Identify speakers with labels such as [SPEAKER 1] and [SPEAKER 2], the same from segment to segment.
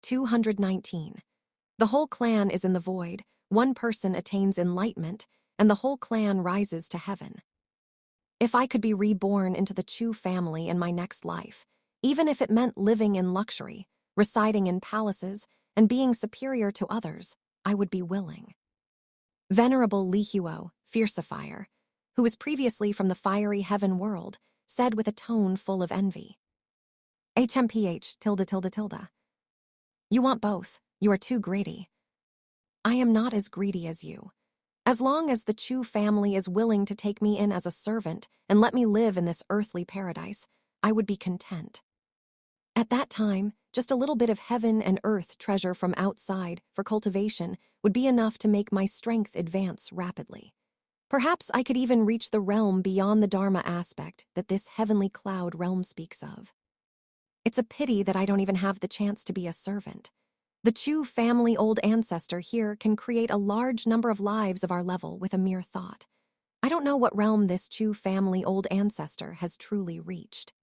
[SPEAKER 1] 219. The whole clan is in the void, one person attains enlightenment, and the whole clan rises to heaven. If I could be reborn into the Chu family in my next life, even if it meant living in luxury, residing in palaces, and being superior to others, I would be willing. Venerable Li Huo, Fiercifier, who was previously from the fiery heaven world, said with a tone full of envy. HMPH, tilde tilde tilde. You want both. You are too greedy. I am not as greedy as you. As long as the Chu family is willing to take me in as a servant and let me live in this earthly paradise, I would be content. At that time, just a little bit of heaven and earth treasure from outside for cultivation would be enough to make my strength advance rapidly. Perhaps I could even reach the realm beyond the Dharma aspect that this heavenly cloud realm speaks of. It's a pity that I don't even have the chance to be a servant. The Chu family old ancestor here can create a large number of lives of our level with a mere thought. I don't know what realm this Chu family old ancestor has truly reached.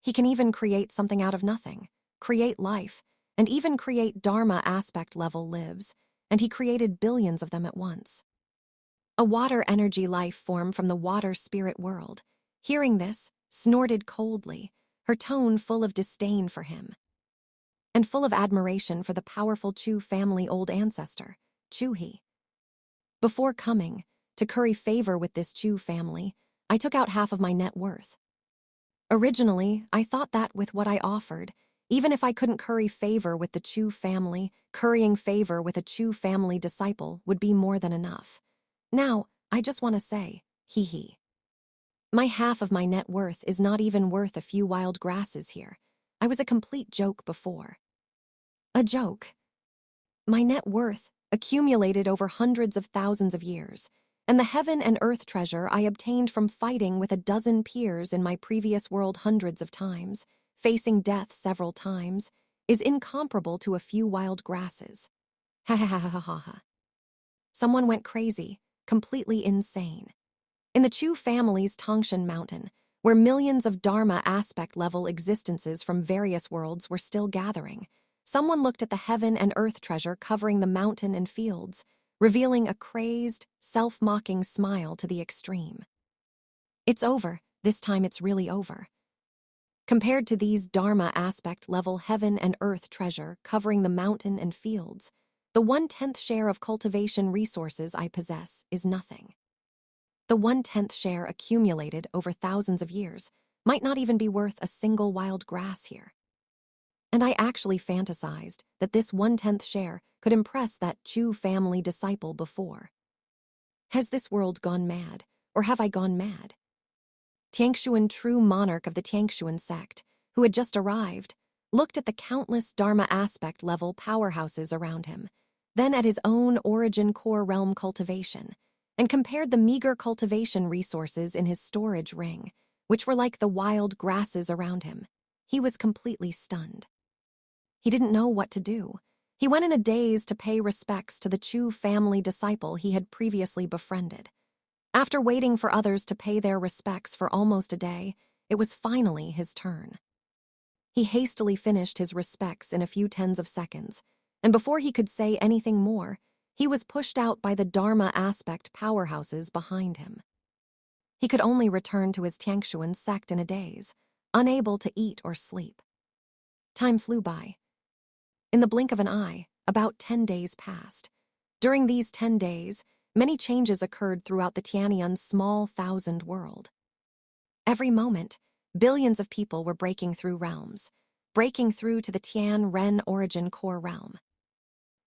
[SPEAKER 1] He can even create something out of nothing, create life, and even create Dharma aspect level lives, and he created billions of them at once. A water energy life form from the water spirit world, hearing this, snorted coldly, her tone full of disdain for him, and full of admiration for the powerful Chu family old ancestor, Chu He. Before coming, to curry favor with this Chu family, I took out half of my net worth. Originally, I thought that with what I offered, even if I couldn't curry favor with the Chu family, currying favor with a Chu family disciple would be more than enough. Now, I just want to say, hee. My half of my net worth is not even worth a few wild grasses here. I was a complete joke before. A joke. My net worth accumulated over hundreds of thousands of years, and the heaven and earth treasure I obtained from fighting with a dozen peers in my previous world hundreds of times, facing death several times, is incomparable to a few wild grasses. Ha ha ha ha ha ha. Someone went crazy, completely insane. In the Chu family's Tangshan Mountain, where millions of Dharma aspect-level existences from various worlds were still gathering, someone looked at the heaven and earth treasure covering the mountain and fields, revealing a crazed, self-mocking smile to the extreme. It's over. This time it's really over. Compared to these Dharma aspect-level heaven and earth treasure covering the mountain and fields, the 1/10 share of cultivation resources I possess is nothing. The 1/10 share accumulated over thousands of years might not even be worth a single wild grass here. And I actually fantasized that this 1/10 share could impress that Chu family disciple before. Has this world gone mad, or have I gone mad? Tiangshuan, true monarch of the Tiangshuan sect, who had just arrived, looked at the countless Dharma aspect level powerhouses around him, then at his own origin core realm cultivation, and compared the meager cultivation resources in his storage ring, which were like the wild grasses around him. He was completely stunned. He didn't know what to do. He went in a daze to pay respects to the Chu family disciple he had previously befriended. After waiting for others to pay their respects for almost a day, it was finally his turn. He hastily finished his respects in a few tens of seconds, and before he could say anything more, he was pushed out by the Dharma aspect powerhouses behind him. He could only return to his Tiangshuan sect in a daze, unable to eat or sleep. Time flew by. In the blink of an eye, about 10 days passed. During these 10 days, many changes occurred throughout the Tianyun's small 1,000 world. Every moment, billions of people were breaking through realms, breaking through to the Tian Ren origin core realm.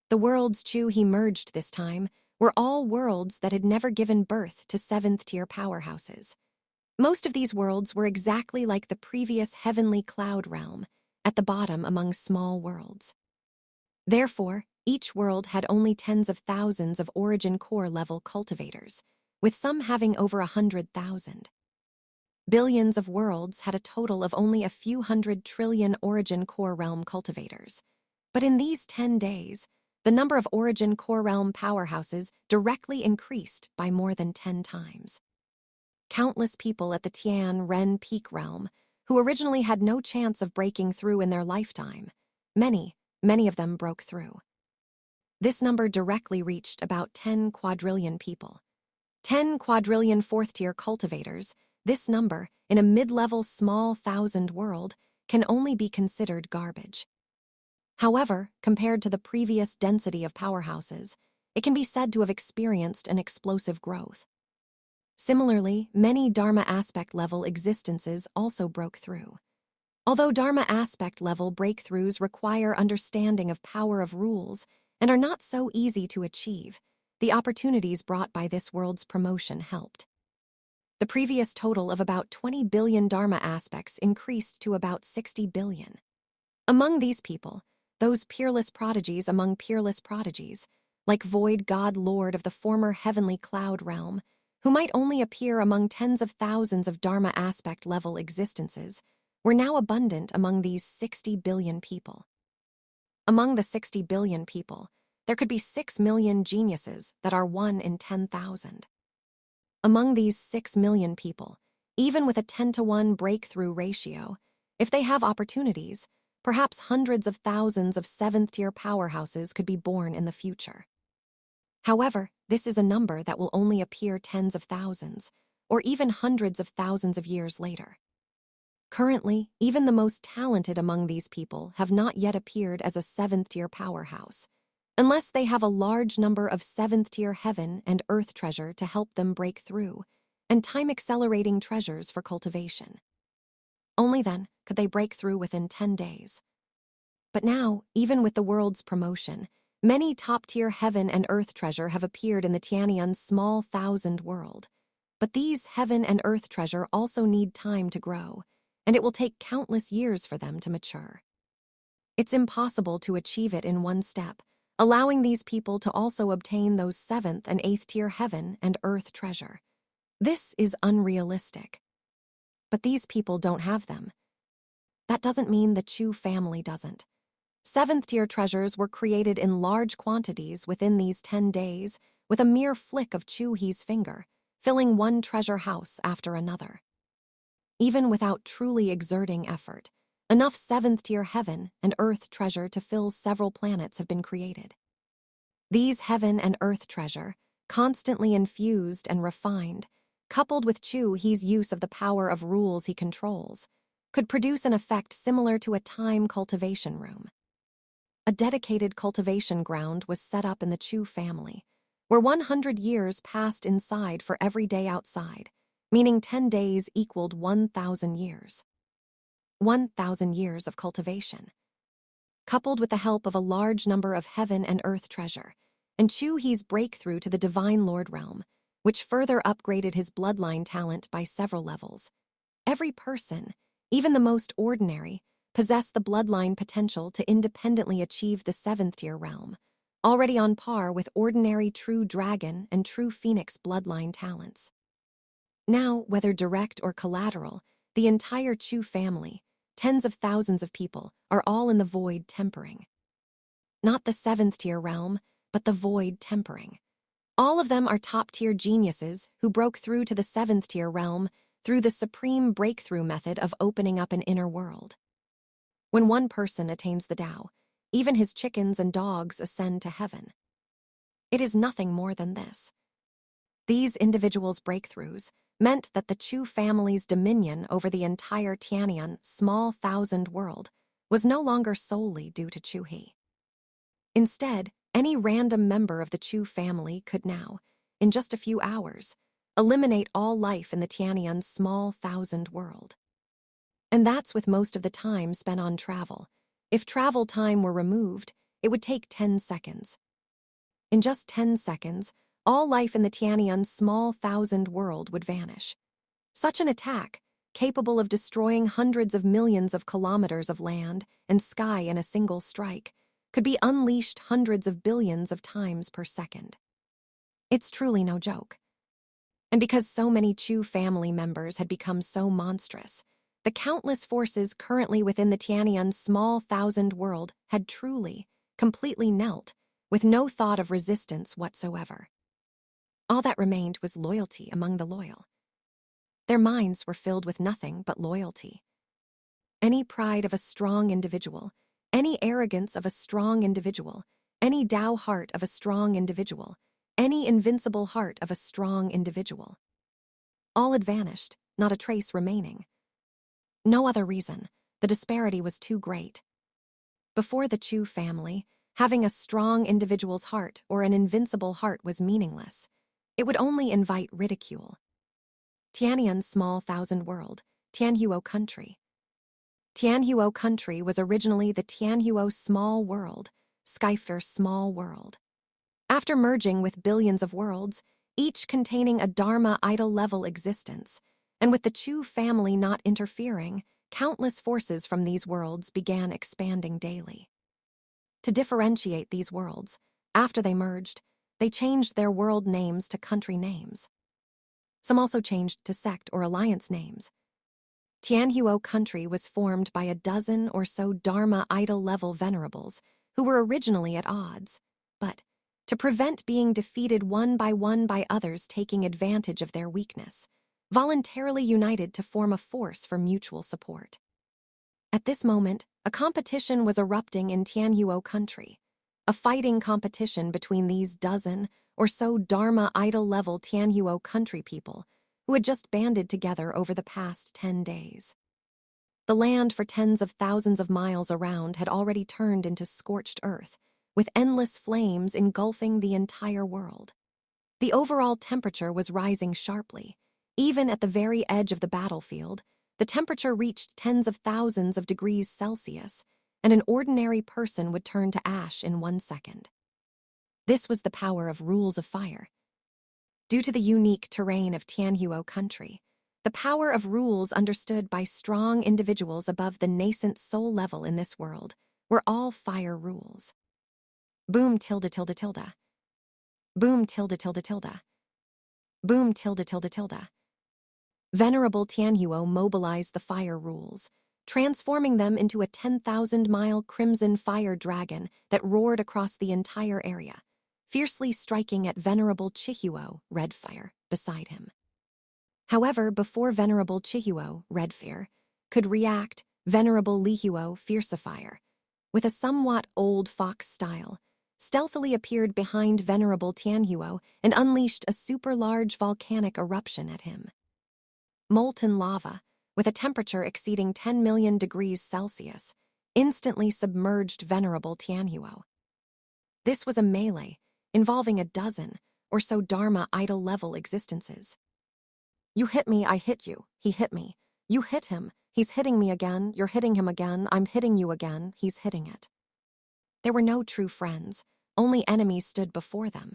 [SPEAKER 1] The worlds Chu He merged this time were all worlds that had never given birth to 7th-tier powerhouses. Most of these worlds were exactly like the previous heavenly cloud realm, at the bottom among small worlds. Therefore, each world had only tens of thousands of origin core level cultivators, with some having over 100,000. Billions of worlds had a total of only a few 100 trillion origin core realm cultivators. But in these 10 days, the number of origin core realm powerhouses directly increased by more than 10 times. Countless people at the Tian Ren peak realm, who originally had no chance of breaking through in their lifetime, many many of them broke through. This number directly reached about 10 quadrillion people. 10 quadrillion fourth-tier cultivators, this number, in a mid-level small thousand world, can only be considered garbage. However, compared to the previous density of powerhouses, it can be said to have experienced an explosive growth. Similarly, many Dharma aspect level existences also broke through. Although Dharma aspect level breakthroughs require understanding of power of rules and are not so easy to achieve, the opportunities brought by this world's promotion helped. The previous total of about 20 billion Dharma aspects increased to about 60 billion. Among these people, those peerless prodigies among peerless prodigies, like Void God Lord of the former heavenly cloud realm, who might only appear among tens of thousands of Dharma aspect level existences, were now abundant among these 60 billion people. Among the 60 billion people, there could be 6 million geniuses that are 1 in 10,000. Among these 6 million people, even with a 10-to-1 breakthrough ratio, if they have opportunities, perhaps hundreds of thousands of seventh-tier powerhouses could be born in the future. However, this is a number that will only appear tens of thousands, or even hundreds of thousands of years later. Currently, even the most talented among these people have not yet appeared as a seventh-tier powerhouse, unless they have a large number of seventh-tier heaven and earth treasure to help them break through, and time-accelerating treasures for cultivation. Only then could they break through within 10 days. But now, even with the world's promotion, many top-tier heaven and earth treasure have appeared in the Tianyun's small thousand world. But these heaven and earth treasure also need time to grow, and it will take countless years for them to mature. It's impossible to achieve it in one step, allowing these people to also obtain those 7th and 8th-tier heaven and earth treasure. This is unrealistic. But these people don't have them. That doesn't mean the Chu family doesn't. 7th-tier treasures were created in large quantities within these 10 days with a mere flick of Chu He's finger, filling one treasure house after another. Even without truly exerting effort, enough 7th-tier heaven and earth treasure to fill several planets have been created. These heaven and earth treasure, constantly infused and refined, coupled with Chu He's use of the power of rules he controls, could produce an effect similar to a time cultivation room. A dedicated cultivation ground was set up in the Chu family, where 100 years passed inside for every day outside, meaning 10 days equaled 1,000 years. 1,000 years of cultivation. Coupled with the help of a large number of heaven and earth treasure, and Chu He's breakthrough to the Divine Lord realm, which further upgraded his bloodline talent by several levels. Every person, even the most ordinary, possessed the bloodline potential to independently achieve the 7th-tier realm, already on par with ordinary true dragon and true phoenix bloodline talents. Now, whether direct or collateral, the entire Chu family, tens of thousands of people, are all in the void tempering. Not the 7th-tier realm, but the void tempering. All of them are top-tier geniuses who broke through to the 7th-tier realm through the supreme breakthrough method of opening up an inner world. When one person attains the Tao, even his chickens and dogs ascend to heaven. It is nothing more than this. These individuals' breakthroughs meant that the Chu family's dominion over the entire Tianyun small thousand world was no longer solely due to Chu He. Instead, any random member of the Chu family could now, in just a few hours, eliminate all life in the Tianyun's small thousand world. And that's with most of the time spent on travel. If travel time were removed, it would take 10 seconds. In just 10 seconds, all life in the Tianyun's small thousand world would vanish. Such an attack, capable of destroying hundreds of millions of kilometers of land and sky in a single strike, could be unleashed hundreds of billions of times per second. It's truly no joke. And because so many Chu family members had become so monstrous, the countless forces currently within the Tianyun's small thousand world had truly, completely knelt, with no thought of resistance whatsoever. All that remained was loyalty among the loyal. Their minds were filled with nothing but loyalty. Any pride of a strong individual, any arrogance of a strong individual, any Tao heart of a strong individual, any invincible heart of a strong individual. All had vanished, not a trace remaining. No other reason. The disparity was too great. Before the Chu family, having a strong individual's heart or an invincible heart was meaningless. It would only invite ridicule. Tianyuan's small thousand world, Tianhuo country. Tianhuo country was originally the Tianhuo small world, Skyfer small world. After merging with billions of worlds, each containing a Dharma idol-level existence, and with the Chu family not interfering, countless forces from these worlds began expanding daily. To differentiate these worlds, after they merged, they changed their world names to country names. Some also changed to sect or alliance names. Tianhuo country was formed by a dozen or so Dharma idol-level venerables who were originally at odds, but to prevent being defeated one by others taking advantage of their weakness, voluntarily united to form a force for mutual support. At this moment, a competition was erupting in Tianhuo country, a fighting competition between these dozen or so Dharma idol-level Tianhuo country people who had just banded together over the past 10 days. The land for tens of thousands of miles around had already turned into scorched earth, with endless flames engulfing the entire world. The overall temperature was rising sharply. Even at the very edge of the battlefield, the temperature reached tens of thousands of degrees Celsius, and an ordinary person would turn to ash in 1 second. This was the power of rules of fire. Due to the unique terrain of Tianhuo country, the power of rules understood by strong individuals above the nascent soul level in this world were all fire rules. Boom tilde tilde tilde. Boom tilde tilde tilde. Boom tilde tilde tilde. Venerable Tianhuo mobilized the fire rules, transforming them into a 10,000-mile crimson fire dragon that roared across the entire area, fiercely striking at Venerable Chihuo, red fire, beside him. However, before Venerable Chihuo, red fire, could react, Venerable Lihuo, fiercefire, with a somewhat old fox style, stealthily appeared behind Venerable Tianhuo and unleashed a super-large volcanic eruption at him. Molten lava, with a temperature exceeding 10 million degrees Celsius, instantly submerged Venerable Tianhuo. This was a melee involving a dozen or so Dharma idol-level existences. You hit me, I hit you, he hit me. You hit him, he's hitting me again, you're hitting him again, I'm hitting you again, he's hitting it. There were no true friends, only enemies stood before them.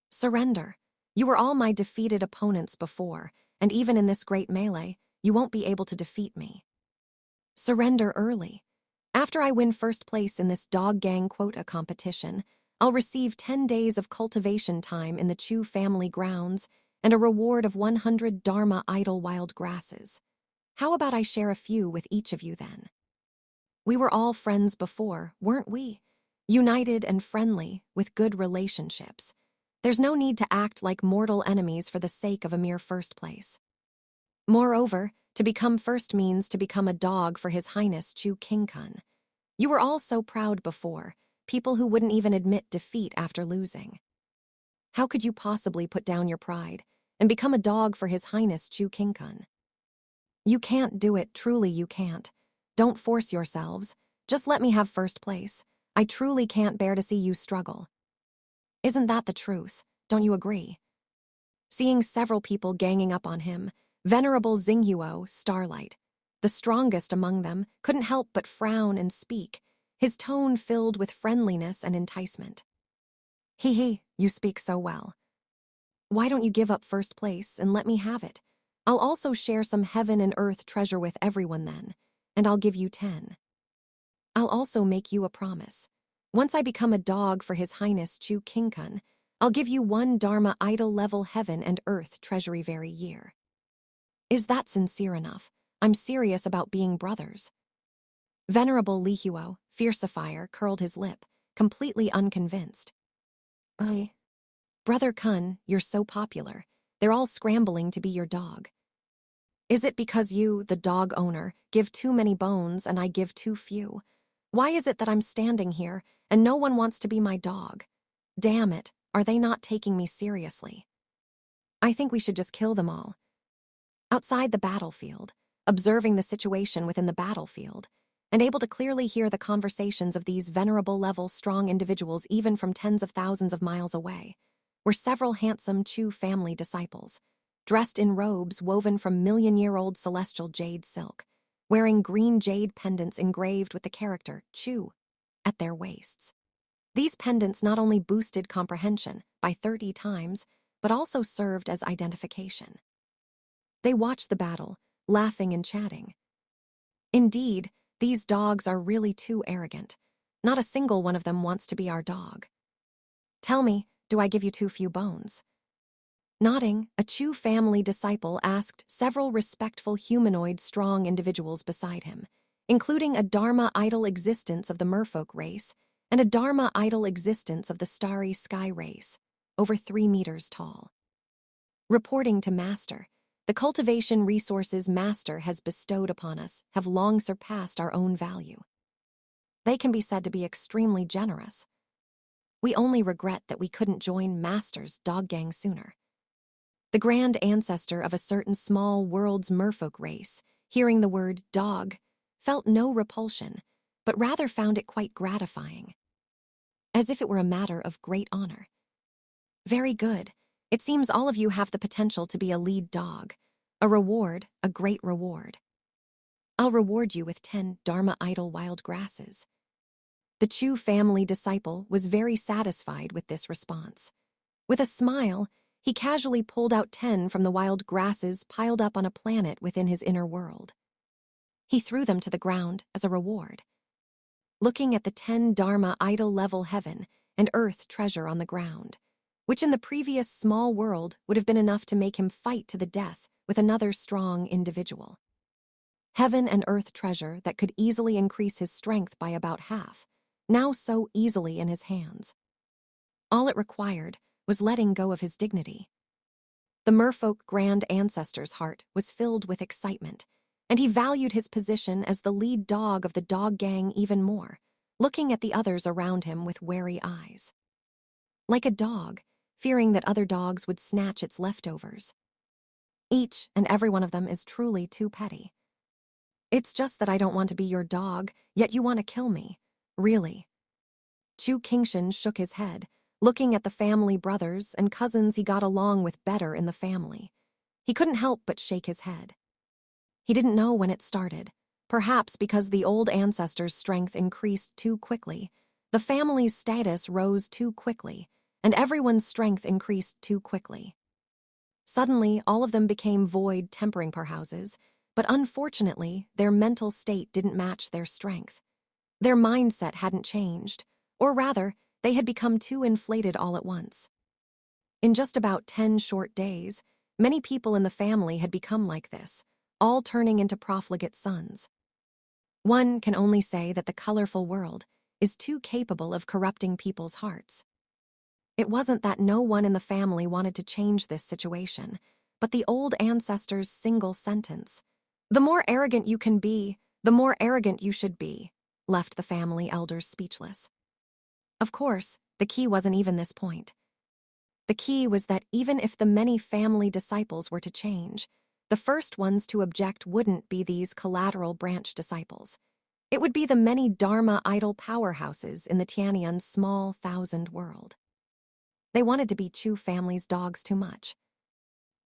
[SPEAKER 1] Surrender. You were all my defeated opponents before, and even in this great melee, you won't be able to defeat me. Surrender early. After I win first place in this dog gang quota competition, I'll receive 10 days of cultivation time in the Chu family grounds and a reward of 100 Dharma idol wild grasses. How about I share a few with each of you then? We were all friends before, weren't we? United and friendly, with good relationships. There's no need to act like mortal enemies for the sake of a mere first place. Moreover, to become first means to become a dog for His Highness Chu Kun. You were all so proud before, people who wouldn't even admit defeat after losing. How could you possibly put down your pride and become a dog for His Highness Chu Kun? You can't do it, truly you can't. Don't force yourselves. Just let me have first place. I truly can't bear to see you struggle. Isn't that the truth? Don't you agree? Seeing several people ganging up on him, Venerable Xinghuo, Starlight, the strongest among them, couldn't help but frown and speak, his tone filled with friendliness and enticement. He, you speak so well. Why don't you give up first place and let me have it? I'll also share some heaven and earth treasure with everyone then, and I'll give you 10. I'll also make you a promise. Once I become a dog for His Highness Chu Kun, I'll give you 1 Dharma idol-level heaven and earth treasury very year. Is that sincere enough? I'm serious about being brothers. Venerable Lihuo, fierceifier, curled his lip, completely unconvinced. Brother Kun, you're so popular. They're all scrambling to be your dog. Is it because you, the dog owner, give too many bones and I give too few? Why is it that I'm standing here and no one wants to be my dog? Damn it, are they not taking me seriously? I think we should just kill them all. Outside the battlefield, observing the situation within the battlefield, and able to clearly hear the conversations of these venerable-level strong individuals even from tens of thousands of miles away, were several handsome Chu family disciples, dressed in robes woven from million-year-old celestial jade silk, wearing green jade pendants engraved with the character Chu at their waists. These pendants not only boosted comprehension by 30 times, but also served as identification. They watched the battle, laughing and chatting. Indeed, these dogs are really too arrogant. Not a single one of them wants to be our dog. Tell me, do I give you too few bones? Nodding, a Chu family disciple asked several respectful humanoid strong individuals beside him, including a Dharma idol existence of the merfolk race and a Dharma idol existence of the starry sky race, over 3 meters tall. Reporting to Master, the cultivation resources Master has bestowed upon us have long surpassed our own value. They can be said to be extremely generous. We only regret that we couldn't join Master's dog gang sooner. The grand ancestor of a certain small world's merfolk race, hearing the word dog, felt no repulsion, but rather found it quite gratifying, as if it were a matter of great honor. Very good. It seems all of you have the potential to be a lead dog. A reward, a great reward. I'll reward you with 10 Dharma idol wild grasses. The Chu family disciple was very satisfied with this response. With a smile, he casually pulled out 10 from the wild grasses piled up on a planet within his inner world. He threw them to the ground as a reward. Looking at the 10 Dharma idol-level heaven and earth treasure on the ground, which in the previous small world would have been enough to make him fight to the death with another strong individual. Heaven and earth treasure that could easily increase his strength by about half, now so easily in his hands. All it required was letting go of his dignity. The merfolk grand ancestor's heart was filled with excitement, and he valued his position as the lead dog of the dog gang even more, looking at the others around him with wary eyes. Like a dog, fearing that other dogs would snatch its leftovers. Each and every one of them is truly too petty. It's just that I don't want to be your dog, yet you want to kill me. Really? Chu Kingshan shook his head, looking at the family brothers and cousins he got along with better in the family. He couldn't help but shake his head. He didn't know when it started, perhaps because the old ancestor's strength increased too quickly, the family's status rose too quickly, and everyone's strength increased too quickly. Suddenly, all of them became void tempering powerhouses, but unfortunately, their mental state didn't match their strength. Their mindset hadn't changed, or rather, they had become too inflated all at once. In just about 10 short days, many people in the family had become like this, all turning into profligate sons. One can only say that the colorful world is too capable of corrupting people's hearts. It wasn't that no one in the family wanted to change this situation, but the old ancestor's single sentence, "The more arrogant you can be, the more arrogant you should be," left the family elders speechless. Of course, the key wasn't even this point. The key was that even if the many family disciples were to change, the first ones to object wouldn't be these collateral branch disciples. It would be the many Dharma idol powerhouses in the Tianyun's small 1,000 world. They wanted to be Chu family's dogs too much.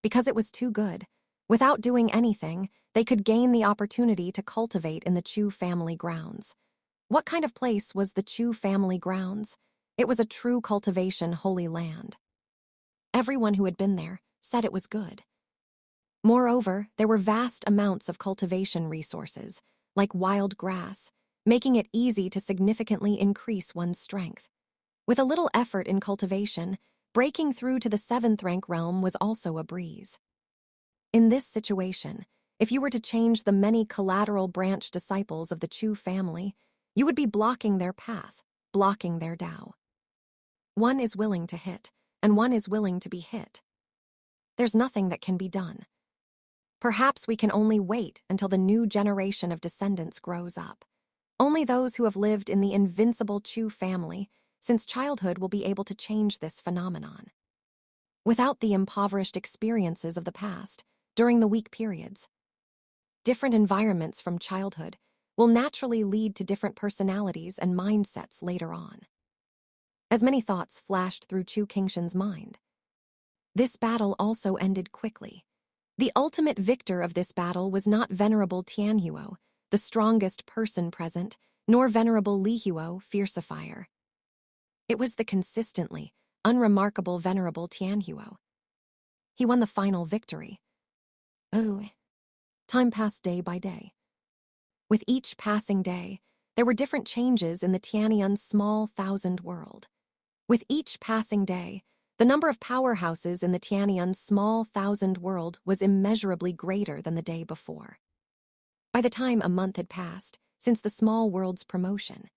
[SPEAKER 1] Because it was too good, without doing anything, they could gain the opportunity to cultivate in the Chu family grounds. What kind of place was the Chu family grounds? It was a true cultivation holy land. Everyone who had been there said it was good. Moreover, there were vast amounts of cultivation resources, like wild grass, making it easy to significantly increase one's strength. With a little effort in cultivation, breaking through to the 7th rank realm was also a breeze. In this situation, if you were to change the many collateral branch disciples of the Chu family, you would be blocking their path, blocking their Tao. One is willing to hit, and one is willing to be hit. There's nothing that can be done. Perhaps we can only wait until the new generation of descendants grows up. Only those who have lived in the invincible Chu family since childhood will be able to change this phenomenon. Without the impoverished experiences of the past, during the weak periods, different environments from childhood will naturally lead to different personalities and mindsets later on. As many thoughts flashed through Chu Kingshan's mind, this battle also ended quickly. The ultimate victor of this battle was not Venerable Tianhuo, the strongest person present, nor Venerable Lihuo, Fiercifier. It was the consistently unremarkable Venerable Tianhuo. He won the final victory. Oh, time passed day by day. With each passing day, there were different changes in the Tianyun's small thousand world. With each passing day, the number of powerhouses in the Tianyun's small thousand world was immeasurably greater than the day before. By the time a month had passed since the small world's promotion,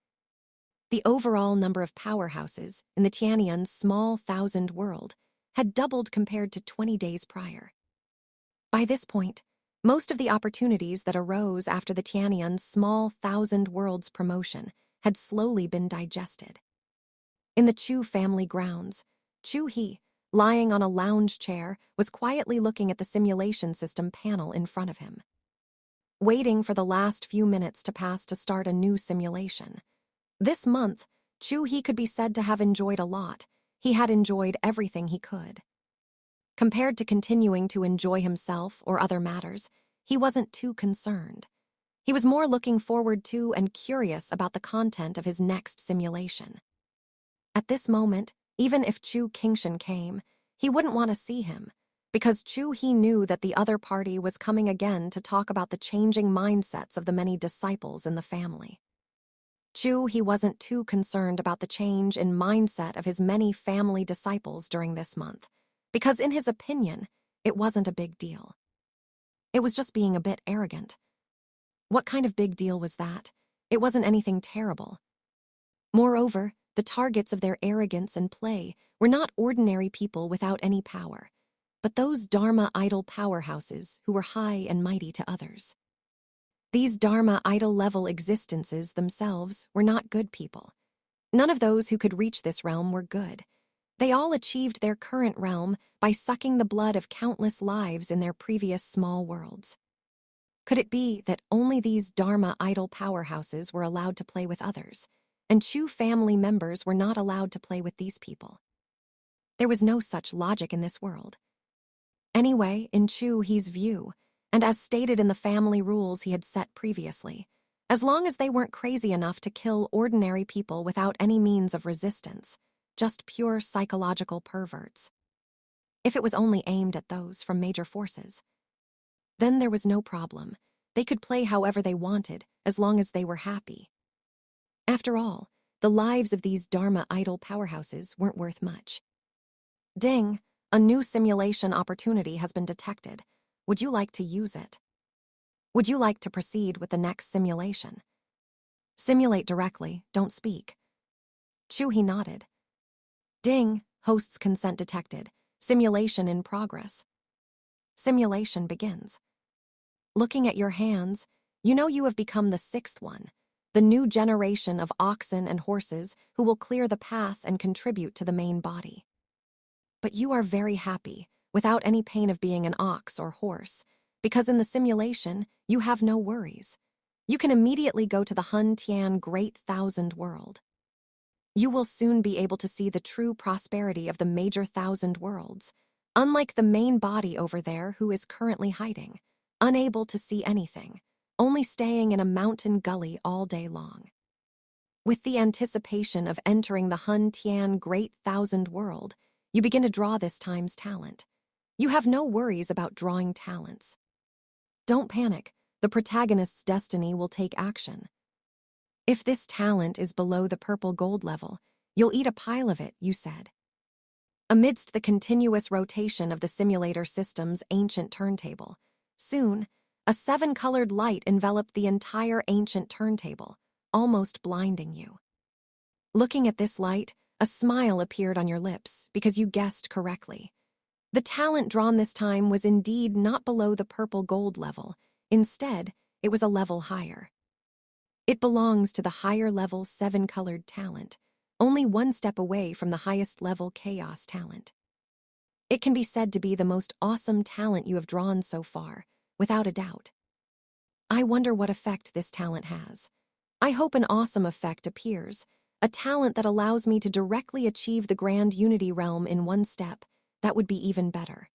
[SPEAKER 1] the overall number of powerhouses in the Tianyun's small thousand world had doubled compared to 20 days prior. By this point, most of the opportunities that arose after the Tianyun's small thousand world's promotion had slowly been digested. In the Chu family grounds, Chu He, lying on a lounge chair, was quietly looking at the simulation system panel in front of him, waiting for the last few minutes to pass to start a new simulation. This month, Chu He could be said to have enjoyed a lot. He had enjoyed everything he could. Compared to continuing to enjoy himself or other matters, he wasn't too concerned. He was more looking forward to and curious about the content of his next simulation. At this moment, even if Chu Kingshan came, he wouldn't want to see him, because Chu He knew that the other party was coming again to talk about the changing mindsets of the many disciples in the family. Chu He wasn't too concerned about the change in mindset of his many family disciples during this month, because in his opinion, it wasn't a big deal. It was just being a bit arrogant. What kind of big deal was that? It wasn't anything terrible. Moreover, the targets of their arrogance and play were not ordinary people without any power, but those Dharma idol powerhouses who were high and mighty to others. These Dharma idol-level existences themselves were not good people. None of those who could reach this realm were good. They all achieved their current realm by sucking the blood of countless lives in their previous small worlds. Could it be that only these Dharma idol powerhouses were allowed to play with others, and Chu family members were not allowed to play with these people? There was no such logic in this world. Anyway, in Chu He's view, and as stated in the family rules he had set previously, as long as they weren't crazy enough to kill ordinary people without any means of resistance, just pure psychological perverts. If it was only aimed at those from major forces, then there was no problem. They could play however they wanted, as long as they were happy. After all, the lives of these Dharma idol powerhouses weren't worth much. Ding, a new simulation opportunity has been detected. Would you like to use it? Would you like to proceed with the next simulation? Simulate directly, don't speak. Chu He nodded. Ding, host's consent detected. Simulation in progress. Simulation begins. Looking at your hands, you know you have become the sixth one, the new generation of oxen and horses who will clear the path and contribute to the main body. But you are very happy, without any pain of being an ox or horse, because in the simulation, you have no worries. You can immediately go to the Hun Tian Great Thousand World. You will soon be able to see the true prosperity of the major thousand worlds, unlike the main body over there who is currently hiding, unable to see anything, only staying in a mountain gully all day long. With the anticipation of entering the Hun Tian Great Thousand World, you begin to draw this time's talent. You have no worries about drawing talents. Don't panic, the protagonist's destiny will take action. If this talent is below the purple gold level, you'll eat a pile of it, you said. Amidst the continuous rotation of the simulator system's ancient turntable, soon, a seven-colored light enveloped the entire ancient turntable, almost blinding you. Looking at this light, a smile appeared on your lips because you guessed correctly. The talent drawn this time was indeed not below the purple gold level. Instead, it was a level higher. It belongs to the higher level seven-colored talent, only one step away from the highest level chaos talent. It can be said to be the most awesome talent you have drawn so far, without a doubt. I wonder what effect this talent has. I hope an awesome effect appears, a talent that allows me to directly achieve the grand unity realm in one step. That would be even better.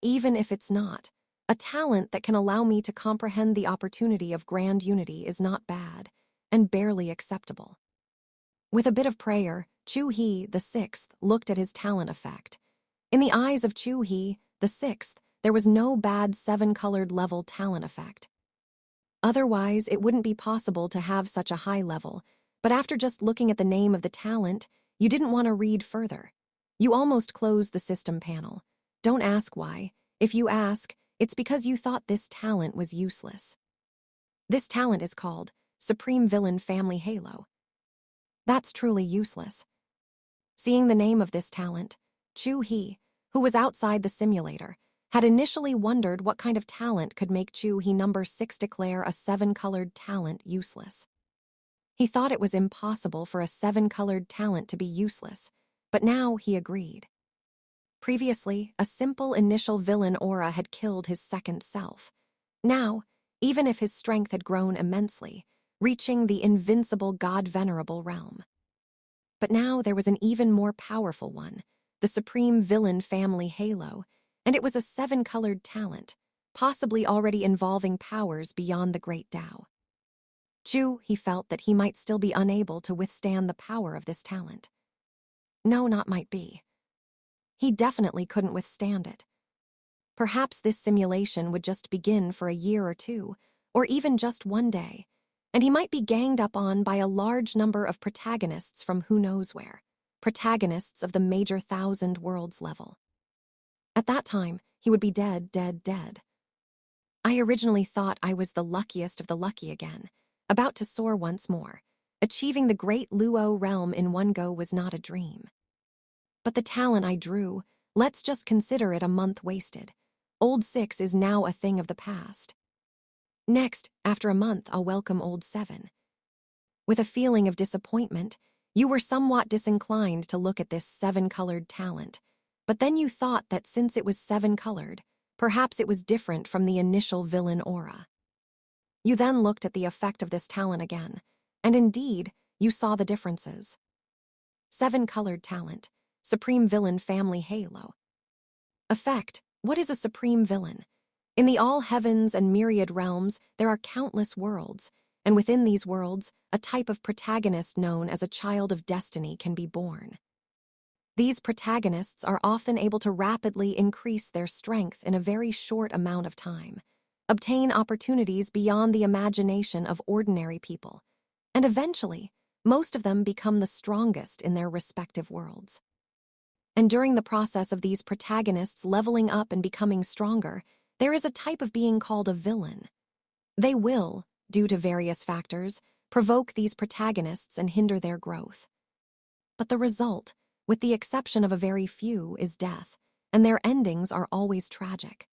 [SPEAKER 1] Even if it's not, a talent that can allow me to comprehend the opportunity of grand unity is not bad, and barely acceptable. With a bit of prayer, Chu He, the sixth, looked at his talent effect. In the eyes of Chu He, the sixth, there was no bad seven-colored level talent effect. Otherwise, it wouldn't be possible to have such a high level, but after just looking at the name of the talent, you didn't want to read further. You almost closed the system panel. Don't ask why. If you ask, it's because you thought this talent was useless. This talent is called Supreme Villain Family Halo. That's truly useless. Seeing the name of this talent, Chu He, who was outside the simulator, had initially wondered what kind of talent could make Chu He number 6 declare a seven-colored talent useless. He thought it was impossible for a seven-colored talent to be useless, but now he agreed. Previously, a simple initial villain aura had killed his second self. Now, even if his strength had grown immensely, reaching the invincible god-venerable realm. But now there was an even more powerful one, the Supreme Villain Family Halo, and it was a seven-colored talent, possibly already involving powers beyond the Great Tao. Chu, he felt that he might still be unable to withstand the power of this talent. No, not might be. He definitely couldn't withstand it. Perhaps this simulation would just begin for a year or two, or even just one day, and he might be ganged up on by a large number of protagonists from who knows where, protagonists of the major 1,000 worlds level. At that time, he would be dead, dead, dead. I originally thought I was the luckiest of the lucky again, about to soar once more. Achieving the great Luo realm in one go was not a dream. But the talent I drew, let's just consider it a month wasted. Old 6 is now a thing of the past. Next, after a month, I'll welcome Old 7. With a feeling of disappointment, you were somewhat disinclined to look at this seven-colored talent, but then you thought that since it was seven-colored, perhaps it was different from the initial villain aura. You then looked at the effect of this talent again, and indeed, you saw the differences. Seven-colored talent, Supreme Villain Family Halo. Effect, what is a Supreme Villain? In the all heavens and myriad realms, there are countless worlds, and within these worlds, a type of protagonist known as a child of destiny can be born. These protagonists are often able to rapidly increase their strength in a very short amount of time, obtain opportunities beyond the imagination of ordinary people, and eventually, most of them become the strongest in their respective worlds. And during the process of these protagonists leveling up and becoming stronger, there is a type of being called a villain. They will, due to various factors, provoke these protagonists and hinder their growth. But the result, with the exception of a very few, is death, and their endings are always tragic.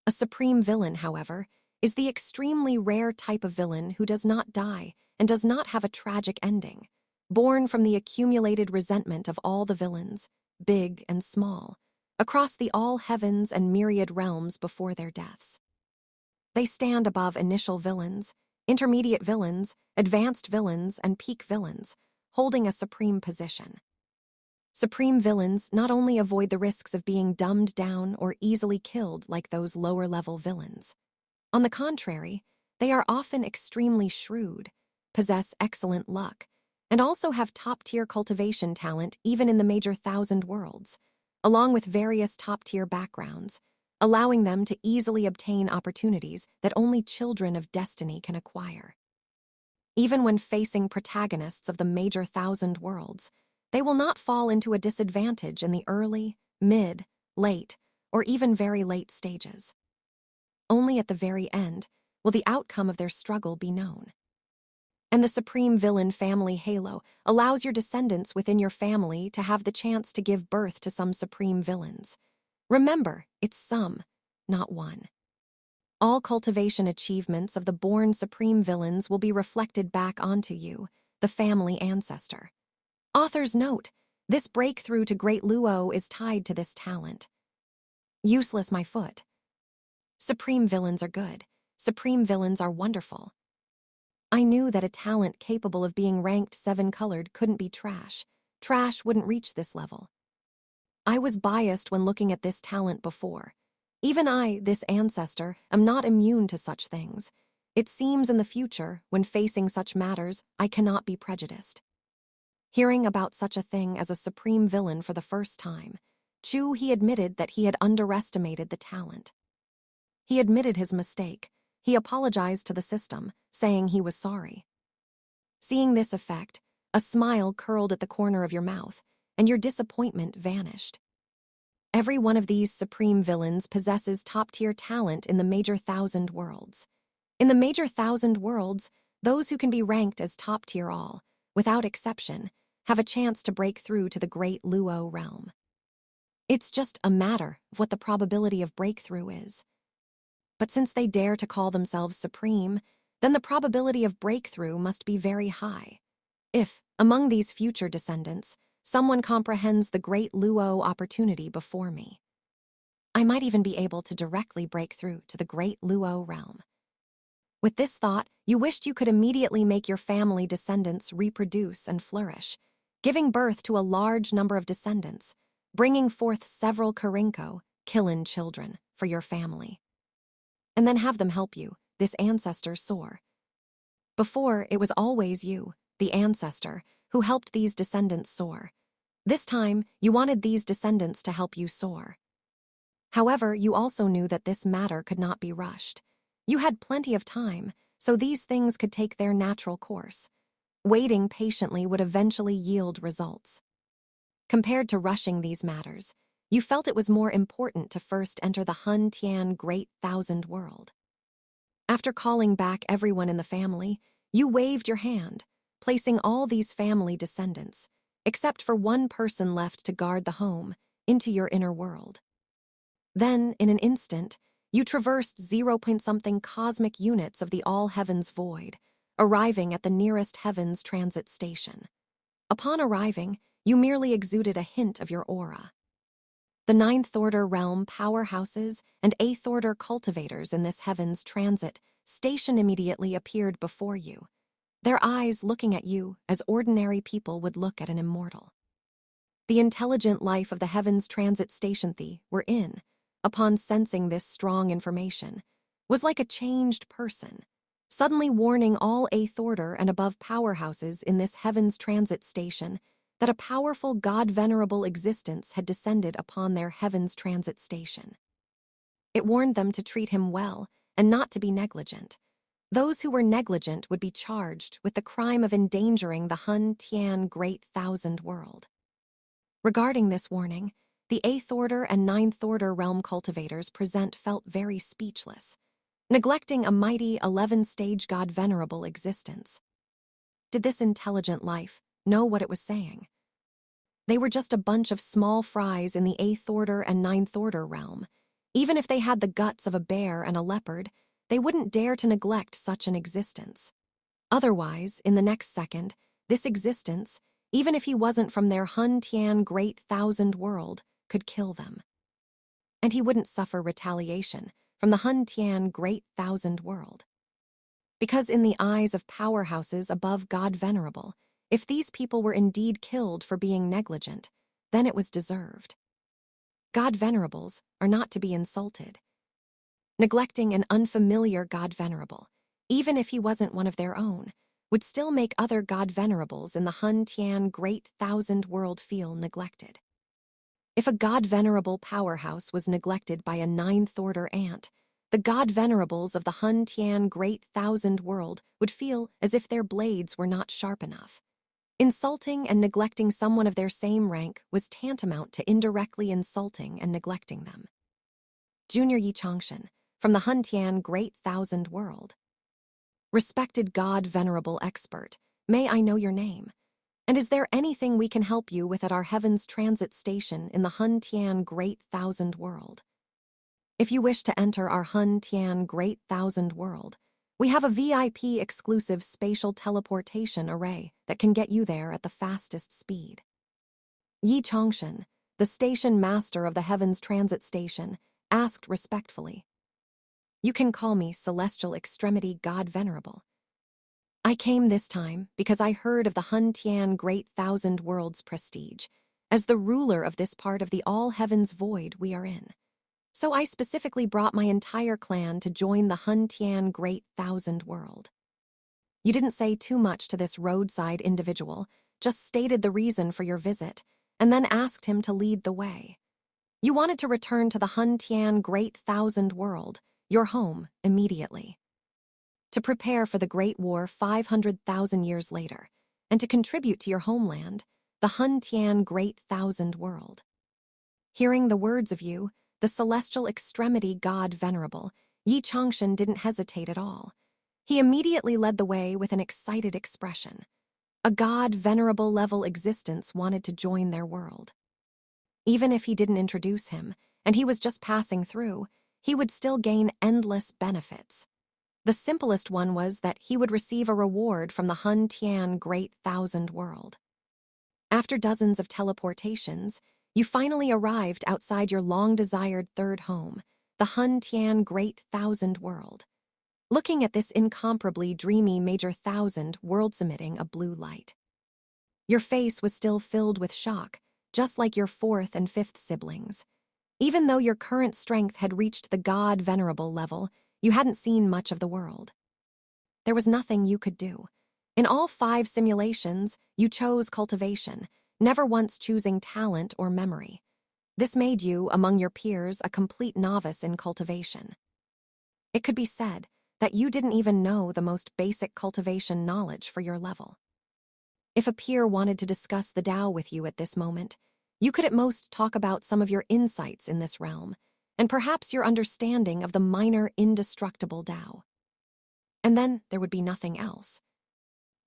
[SPEAKER 1] A supreme villain, however, is the extremely rare type of villain who does not die and does not have a tragic ending, born from the accumulated resentment of all the villains, big and small, across the all heavens and myriad realms before their deaths. They stand above initial villains, intermediate villains, advanced villains, and peak villains, holding a supreme position. Supreme villains not only avoid the risks of being dumbed down or easily killed like those lower-level villains. On the contrary, they are often extremely shrewd, possess excellent luck, and also have top-tier cultivation talent even in the major 1,000 worlds, along with various top-tier backgrounds, allowing them to easily obtain opportunities that only children of destiny can acquire. Even when facing protagonists of the major 1,000 worlds, they will not fall into a disadvantage in the early, mid, late, or even very late stages. Only at the very end will the outcome of their struggle be known. And the Supreme Villain Family Halo allows your descendants within your family to have the chance to give birth to some supreme villains. Remember, it's some, not one. All cultivation achievements of the born supreme villains will be reflected back onto you, the family ancestor. Author's note: this breakthrough to Great Luo is tied to this talent. Useless my foot. Supreme villains are good. Supreme villains are wonderful. I knew that a talent capable of being ranked 7-colored couldn't be trash. Trash wouldn't reach this level. I was biased when looking at this talent before. Even I, this ancestor, am not immune to such things. It seems in the future, when facing such matters, I cannot be prejudiced. Hearing about such a thing as a supreme villain for the first time, Chu He admitted that he had underestimated the talent. He admitted his mistake. He apologized to the system, saying he was sorry. Seeing this effect, a smile curled at the corner of your mouth, and your disappointment vanished. Every one of these supreme villains possesses top-tier talent in the major 1,000 worlds. In the major 1,000 worlds, those who can be ranked as top-tier all, without exception, have a chance to break through to the Great Luo realm. It's just a matter of what the probability of breakthrough is. But since they dare to call themselves supreme, then the probability of breakthrough must be very high. If, among these future descendants, someone comprehends the Great Luo opportunity before me, I might even be able to directly break through to the Great Luo realm. With this thought, you wished you could immediately make your family descendants reproduce and flourish, giving birth to a large number of descendants, bringing forth several Karinko, Kilin children, for your family. And then have them help you, this ancestor, soar. Before, it was always you, the ancestor, who helped these descendants soar. This time, you wanted these descendants to help you soar. However, you also knew that this matter could not be rushed. You had plenty of time, so these things could take their natural course. Waiting patiently would eventually yield results. Compared to rushing these matters, you felt it was more important to first enter the Hun Tian Great 1,000 world. After calling back everyone in the family, you waved your hand, placing all these family descendants, except for one person left to guard the home, into your inner world. Then, in an instant, you traversed 0-something cosmic units of the all-heavens void, arriving at the nearest heavens transit station. Upon arriving, you merely exuded a hint of your aura. The 9th-order realm powerhouses and 8th-order cultivators in this heavens transit station immediately appeared before you, their eyes looking at you as ordinary people would look at an immortal. The intelligent life of the heavens transit station were in, upon sensing this strong information, was like a changed person, suddenly warning all 8th order and above powerhouses in this heavens transit station that a powerful God-venerable existence had descended upon their heavens transit station. It warned them to treat him well and not to be negligent. Those who were negligent would be charged with the crime of endangering the Hun Tian Great 1,000 world. Regarding this warning, the 8th order and 9th order realm cultivators present felt very speechless, neglecting a mighty 11-stage God-venerable existence. Did this intelligent life know what it was saying? They were just a bunch of small fries in the 8th order and 9th order realm. Even if they had the guts of a bear and a leopard, they wouldn't dare to neglect such an existence. Otherwise, in the next second, this existence, even if he wasn't from their Hun Tian Great 1,000 world, could kill them. And he wouldn't suffer retaliation from the Hun Tian Great 1,000 world. Because in the eyes of powerhouses above God Venerable, if these people were indeed killed for being negligent, then it was deserved. God Venerables are not to be insulted. Neglecting an unfamiliar God Venerable, even if he wasn't one of their own, would still make other God Venerables in the Hun Tian Great 1,000 world feel neglected. If a God Venerable powerhouse was neglected by a 9th order ant, the God Venerables of the Hun Tian Great 1,000 world would feel as if their blades were not sharp enough. Insulting and neglecting someone of their same rank was tantamount to indirectly insulting and neglecting them. Junior Yi Changshan, from the Hun Tian Great 1,000 world. Respected God Venerable expert, may I know your name? And is there anything we can help you with at our Heavens Transit Station in the Hun Tian Great 1,000 world? If you wish to enter our Hun Tian Great Thousand World, we have a VIP exclusive spatial teleportation array that can get you there at the fastest speed. Yi Chongshen, the station master of the Heavens Transit Station, asked respectfully, "You can call me Celestial Extremity God Venerable. I came this time because I heard of the Hun Tian Great Thousand Worlds prestige, as the ruler of this part of the all-heavens void we are in. So I specifically brought my entire clan to join the Hun Tian Great Thousand World." You didn't say too much to this roadside individual, just stated the reason for your visit, and then asked him to lead the way. You wanted to return to the Hun Tian Great Thousand World, your home, immediately. To prepare for the Great War 500,000 years later, and to contribute to your homeland, the Hun Tian Great Thousand World. Hearing the words of you, the Celestial Extremity God Venerable, Yi Chongshen didn't hesitate at all. He immediately led the way with an excited expression. A God Venerable level existence wanted to join their world. Even if he didn't introduce him, and he was just passing through, he would still gain endless benefits. The simplest one was that he would receive a reward from the Hun Tian Great Thousand World. After dozens of teleportations, you finally arrived outside your long-desired third home, the Hun Tian Great Thousand World. Looking at this incomparably dreamy Major Thousand worlds emitting a blue light. Your face was still filled with shock, just like your fourth and fifth siblings. Even though your current strength had reached the God Venerable level, you hadn't seen much of the world. There was nothing you could do. In all 5 simulations, you chose cultivation, never once choosing talent or memory. This made you, among your peers, a complete novice in cultivation. It could be said that you didn't even know the most basic cultivation knowledge for your level. If a peer wanted to discuss the Tao with you at this moment, you could at most talk about some of your insights in this realm, and perhaps your understanding of the minor indestructible Tao. And then there would be nothing else.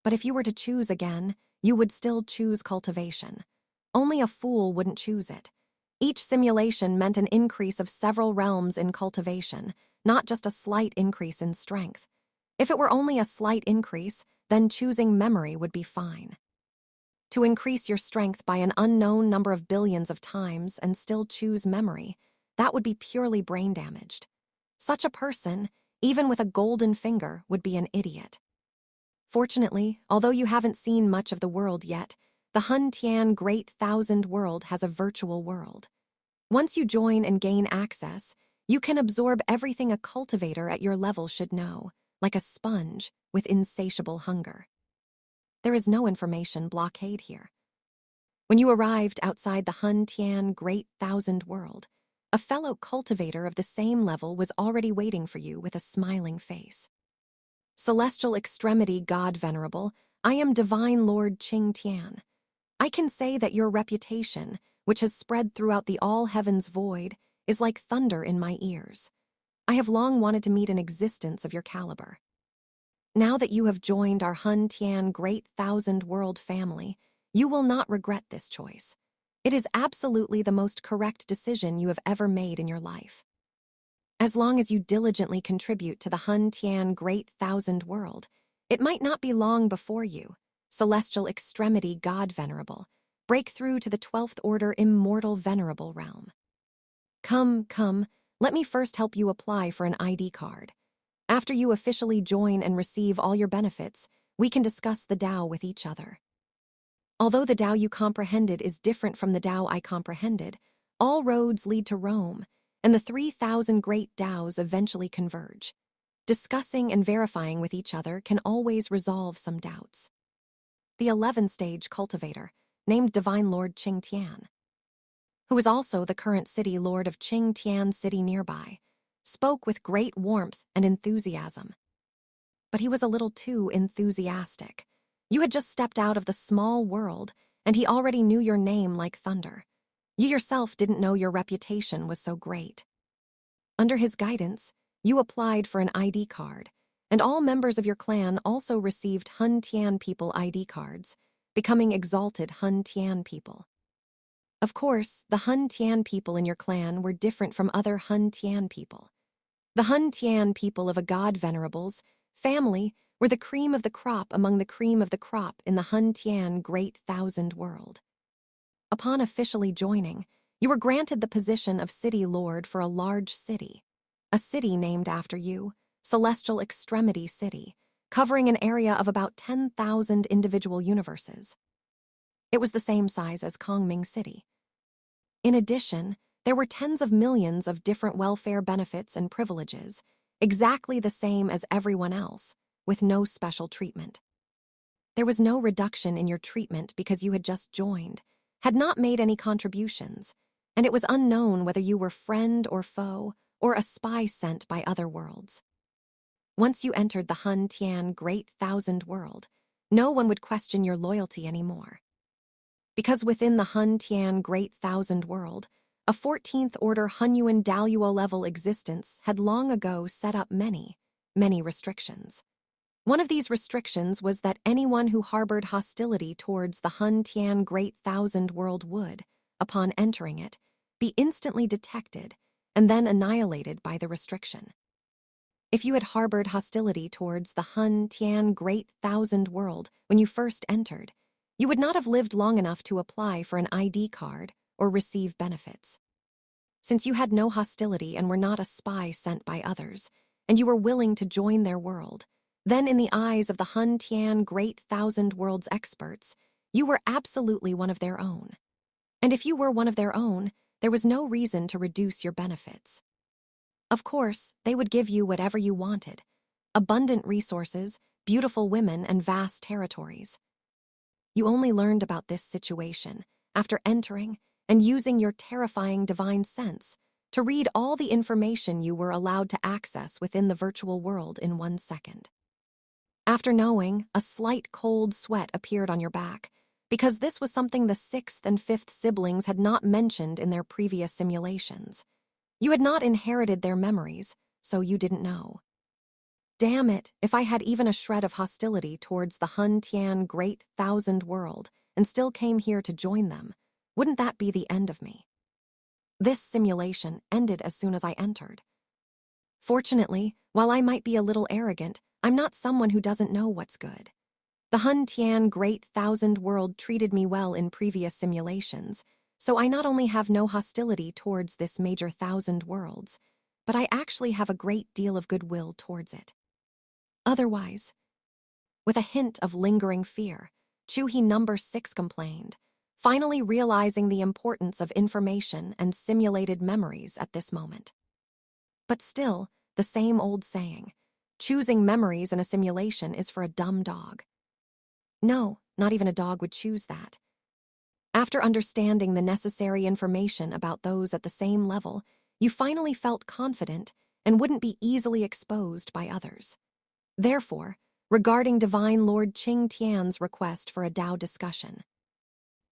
[SPEAKER 1] But if you were to choose again, you would still choose cultivation. Only a fool wouldn't choose it. Each simulation meant an increase of several realms in cultivation, not just a slight increase in strength. If it were only a slight increase, then choosing memory would be fine. To increase your strength by an unknown number of billions of times and still choose memory, that would be purely brain damaged. Such a person, even with a golden finger, would be an idiot. Fortunately, although you haven't seen much of the world yet, the Hun Tian Great Thousand World has a virtual world. Once you join and gain access, you can absorb everything a cultivator at your level should know, like a sponge with insatiable hunger. There is no information blockade here. When you arrived outside the Hun Tian Great Thousand World, a fellow cultivator of the same level was already waiting for you with a smiling face. "Celestial Extremity God Venerable, I am Divine Lord Qing Tian. I can say that your reputation, which has spread throughout the all-heavens void, is like thunder in my ears. I have long wanted to meet an existence of your caliber. Now that you have joined our Hun Tian Great Thousand World family, you will not regret this choice. It is absolutely the most correct decision you have ever made in your life. As long as you diligently contribute to the Hun Tian Great Thousand World, it might not be long before you, Celestial Extremity God Venerable, break through to the 12th Order Immortal Venerable realm. Come, let me first help you apply for an ID card. After you officially join and receive all your benefits, we can discuss the Tao with each other. Although the Tao you comprehended is different from the Tao I comprehended, all roads lead to Rome, and the 3,000 great Taos eventually converge. Discussing and verifying with each other can always resolve some doubts." The 11th-stage cultivator, named Divine Lord Qing Tian, who is also the current city lord of Qing Tian City nearby, spoke with great warmth and enthusiasm. But he was a little too enthusiastic. You had just stepped out of the small world, and he already knew your name like thunder. You yourself didn't know your reputation was so great. Under his guidance, you applied for an ID card, and all members of your clan also received Hun Tian people ID cards, becoming exalted Hun Tian people. Of course, the Hun Tian people in your clan were different from other Hun Tian people. The Hun Tian people of a god venerables family were the cream of the crop among the cream of the crop in the Hun Tian Great Thousand World. Upon officially joining, you were granted the position of city lord for a large city, a city named after you, Celestial Extremity City, covering an area of about 10,000 individual universes. It was the same size as Kongming City. In addition, there were tens of millions of different welfare benefits and privileges, exactly the same as everyone else, with no special treatment. There was no reduction in your treatment because you had just joined, had not made any contributions, and it was unknown whether you were friend or foe or a spy sent by other worlds. Once you entered the Hun Tian Great Thousand World, no one would question your loyalty anymore. Because within the Hun Tian Great Thousand World, a 14th Order Hunyuan Daluo level existence had long ago set up many, many restrictions. One of these restrictions was that anyone who harbored hostility towards the Hun Tian Great Thousand World would, upon entering it, be instantly detected and then annihilated by the restriction. If you had harbored hostility towards the Hun Tian Great Thousand World when you first entered, you would not have lived long enough to apply for an ID card or receive benefits. Since you had no hostility and were not a spy sent by others, and you were willing to join their world, then in the eyes of the Hun Tian Great Thousand Worlds experts, you were absolutely one of their own. And if you were one of their own, there was no reason to reduce your benefits. Of course, they would give you whatever you wanted: abundant resources, beautiful women, and vast territories. You only learned about this situation after entering and using your terrifying divine sense to read all the information you were allowed to access within the virtual world in 1 second. After knowing, a slight cold sweat appeared on your back, because this was something the 6th and 5th siblings had not mentioned in their previous simulations. You had not inherited their memories, so you didn't know. Damn it, if I had even a shred of hostility towards the Hun Tian Great Thousand World and still came here to join them, wouldn't that be the end of me? This simulation ended as soon as I entered. Fortunately, while I might be a little arrogant, I'm not someone who doesn't know what's good. The Hun Tian Great Thousand World treated me well in previous simulations, so I not only have no hostility towards this major thousand worlds, but I actually have a great deal of goodwill towards it. Otherwise, with a hint of lingering fear, Chu He number 6 complained, finally realizing the importance of information and simulated memories at this moment. But still, the same old saying, choosing memories in a simulation is for a dumb dog. No, not even a dog would choose that. After understanding the necessary information about those at the same level, you finally felt confident and wouldn't be easily exposed by others. Therefore, regarding Divine Lord Qing Tian's request for a Tao discussion,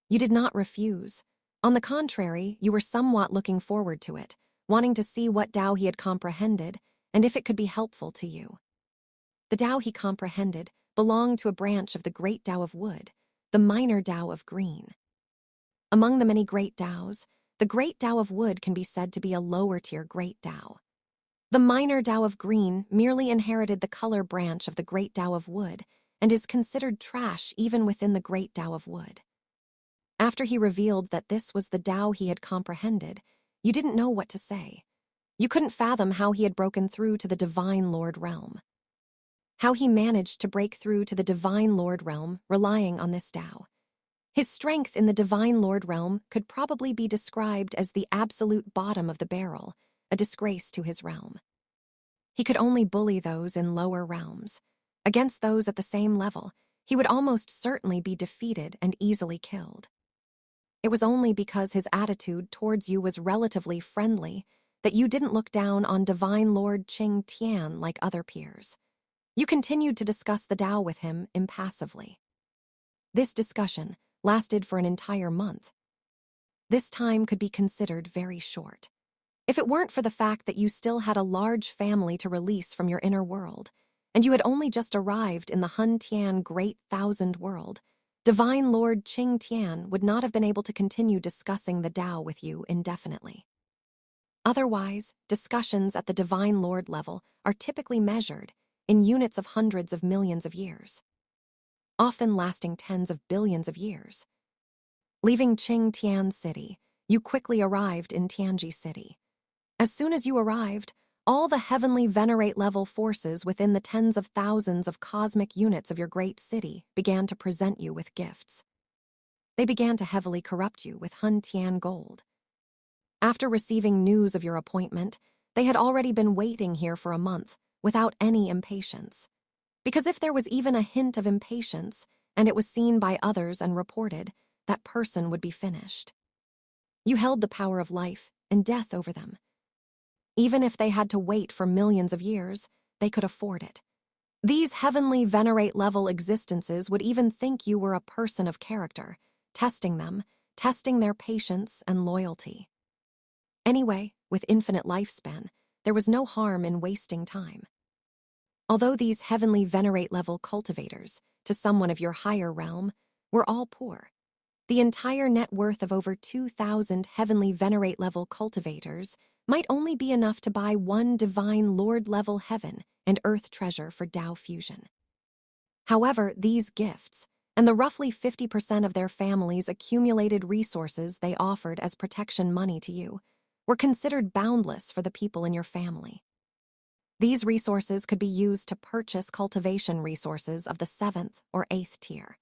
[SPEAKER 1] you did not refuse. On the contrary, you were somewhat looking forward to it, wanting to see what Tao he had comprehended and if it could be helpful to you. The Tao he comprehended belonged to a branch of the Great Tao of Wood, the Minor Tao of Green. Among the many Great Taos, the Great Tao of Wood can be said to be a lower-tier Great Tao. The Minor Tao of Green merely inherited the color branch of the Great Tao of Wood and is considered trash even within the Great Tao of Wood. After he revealed that this was the Tao he had comprehended, you didn't know what to say. You couldn't fathom how he had broken through to the Divine Lord realm. How he managed to break through to the Divine Lord realm relying on this Tao. His strength in the Divine Lord realm could probably be described as the absolute bottom of the barrel, a disgrace to his realm. He could only bully those in lower realms. Against those at the same level, he would almost certainly be defeated and easily killed. It was only because his attitude towards you was relatively friendly that you didn't look down on Divine Lord Qing Tian like other peers. You continued to discuss the Tao with him impassively. This discussion lasted for an entire month. This time could be considered very short. If it weren't for the fact that you still had a large family to release from your inner world, and you had only just arrived in the Hun Tian Great Thousand World, Divine Lord Qing Tian would not have been able to continue discussing the Tao with you indefinitely. Otherwise, discussions at the Divine Lord level are typically measured in units of hundreds of millions of years, often lasting tens of billions of years. Leaving Qing Tian City, you quickly arrived in Tianji City. As soon as you arrived, all the heavenly venerate-level forces within the tens of thousands of cosmic units of your great city began to present you with gifts. They began to heavily corrupt you with Hun Tian gold. After receiving news of your appointment, they had already been waiting here for a month without any impatience. Because if there was even a hint of impatience, and it was seen by others and reported, that person would be finished. You held the power of life and death over them. Even if they had to wait for millions of years, they could afford it. These heavenly venerate-level existences would even think you were a person of character, testing them, testing their patience and loyalty. Anyway, with infinite lifespan, there was no harm in wasting time. Although these heavenly venerate-level cultivators, to someone of your higher realm, were all poor, the entire net worth of over 2,000 heavenly venerate-level cultivators might only be enough to buy one divine lord-level heaven and earth treasure for Tao fusion. However, these gifts, and the roughly 50% of their families' accumulated resources they offered as protection money to you, were considered boundless for the people in your family. These resources could be used to purchase cultivation resources of the 7th or 8th tier.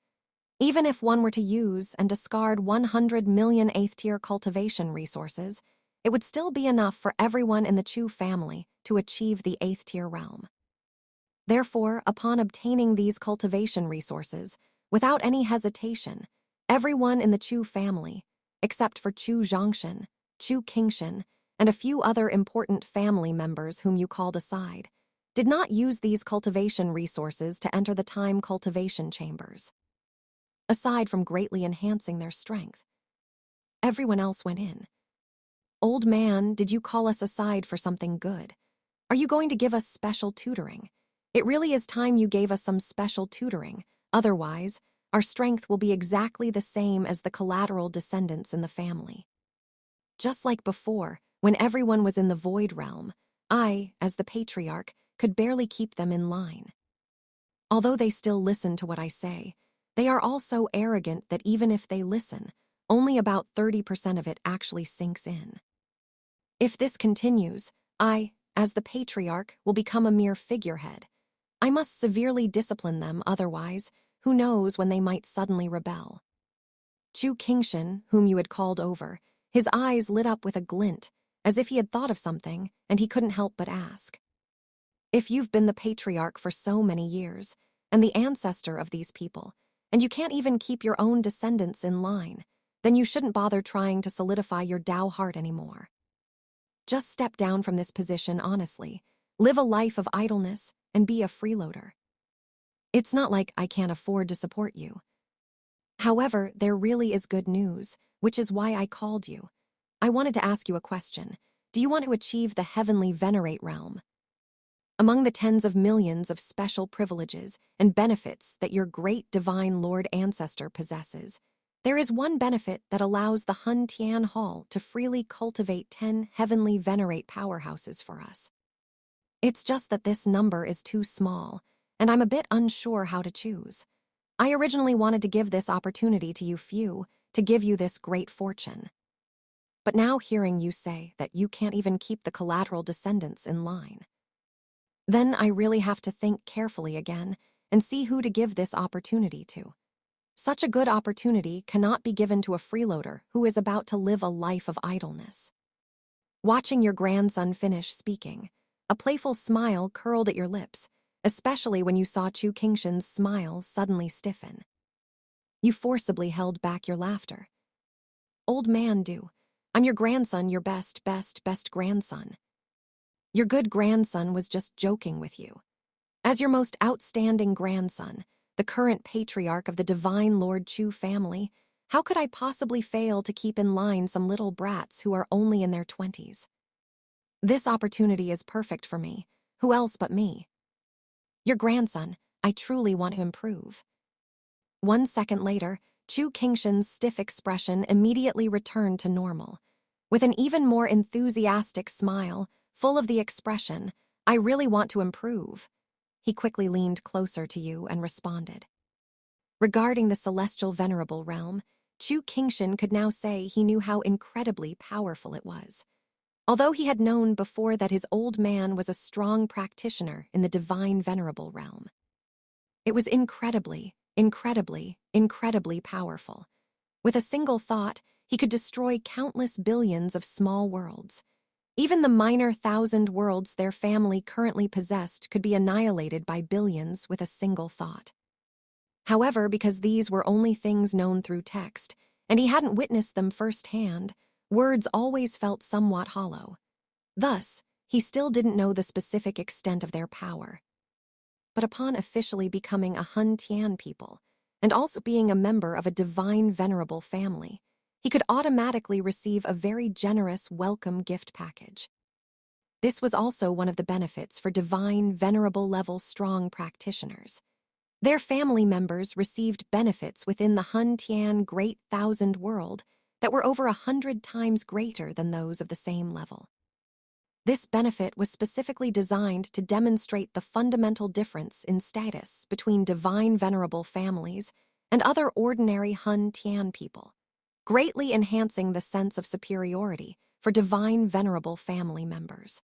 [SPEAKER 1] Even if one were to use and discard 100 million 8th tier cultivation resources, it would still be enough for everyone in the Chu family to achieve the 8th tier realm. Therefore, upon obtaining these cultivation resources, without any hesitation, everyone in the Chu family, except for Chu Zhongshan, Chu Qingshan, and a few other important family members whom you called aside, did not use these cultivation resources to enter the time cultivation chambers. Aside from greatly enhancing their strength, everyone else went in. Old man, did you call us aside for something good? Are you going to give us special tutoring? It really is time you gave us some special tutoring. Otherwise, our strength will be exactly the same as the collateral descendants in the family. Just like before, when everyone was in the void realm, I, as the patriarch, could barely keep them in line. Although they still listen to what I say, they are all so arrogant that even if they listen, only about 30% of it actually sinks in. If this continues, I, as the patriarch, will become a mere figurehead. I must severely discipline them, otherwise, who knows when they might suddenly rebel. Chu Qingshan, whom you had called over, his eyes lit up with a glint, as if he had thought of something, and he couldn't help but ask. If you've been the patriarch for so many years, and the ancestor of these people, and you can't even keep your own descendants in line, then you shouldn't bother trying to solidify your Tao heart anymore. Just step down from this position honestly, live a life of idleness, and be a freeloader. It's not like I can't afford to support you. However, there really is good news, which is why I called you. I wanted to ask you a question. Do you want to achieve the heavenly venerate realm? Among the tens of millions of special privileges and benefits that your great divine Lord Ancestor possesses, there is one benefit that allows the Hun Tian Hall to freely cultivate 10 heavenly venerate powerhouses for us. It's just that this number is too small, and I'm a bit unsure how to choose. I originally wanted to give this opportunity to you few, to give you this great fortune. But now hearing you say that you can't even keep the collateral descendants in line, then I really have to think carefully again and see who to give this opportunity to. Such a good opportunity cannot be given to a freeloader who is about to live a life of idleness. Watching your grandson finish speaking, a playful smile curled at your lips, especially when you saw Chu Qingshan's smile suddenly stiffen. You forcibly held back your laughter. Old man, I'm your grandson, your best grandson. Your good grandson was just joking with you. As your most outstanding grandson, the current patriarch of the divine Lord Chu family, how could I possibly fail to keep in line some little brats who are only in their 20s? This opportunity is perfect for me. Who else but me? Your grandson, I truly want to improve. 1 second later, Chu Qingshan's stiff expression immediately returned to normal. With an even more enthusiastic smile, full of the expression, "I really want to improve," he quickly leaned closer to you and responded. Regarding the celestial venerable realm, Chu Qingshan could now say he knew how incredibly powerful it was. Although he had known before that his old man was a strong practitioner in the divine venerable realm. It was incredibly powerful. With a single thought, he could destroy countless billions of small worlds. Even the minor 1,000 worlds their family currently possessed could be annihilated by billions with a single thought. However, because these were only things known through text, and he hadn't witnessed them firsthand, words always felt somewhat hollow. Thus, he still didn't know the specific extent of their power. But upon officially becoming a Hun Tian people, and also being a member of a divine venerable family, he could automatically receive a very generous welcome gift package. This was also one of the benefits for divine venerable level strong practitioners. Their family members received benefits within the Hun Tian Great Thousand World that were over 100 times greater than those of the same level. This benefit was specifically designed to demonstrate the fundamental difference in status between divine venerable families and other ordinary Hun Tian people, greatly enhancing the sense of superiority for divine venerable family members.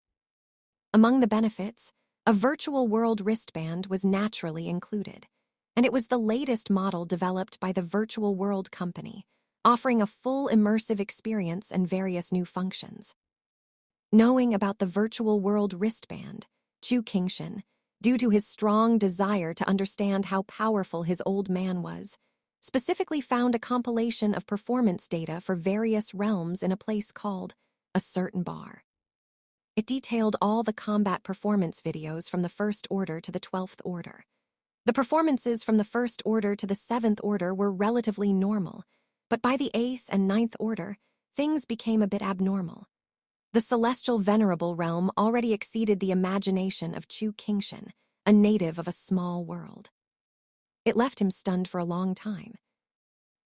[SPEAKER 1] Among the benefits, a virtual world wristband was naturally included, and it was the latest model developed by the Virtual World Company, offering a full immersive experience and various new functions. Knowing about the virtual world wristband, Chu Qingshan, due to his strong desire to understand how powerful his old man was, specifically found a compilation of performance data for various realms in a place called a certain bar. It detailed all the combat performance videos from the First Order to the 12th Order. The performances from the First Order to the 7th Order were relatively normal, but by the 8th and 9th Order, things became a bit abnormal. The celestial venerable realm already exceeded the imagination of Chu Qingshan, a native of a small world. It left him stunned for a long time.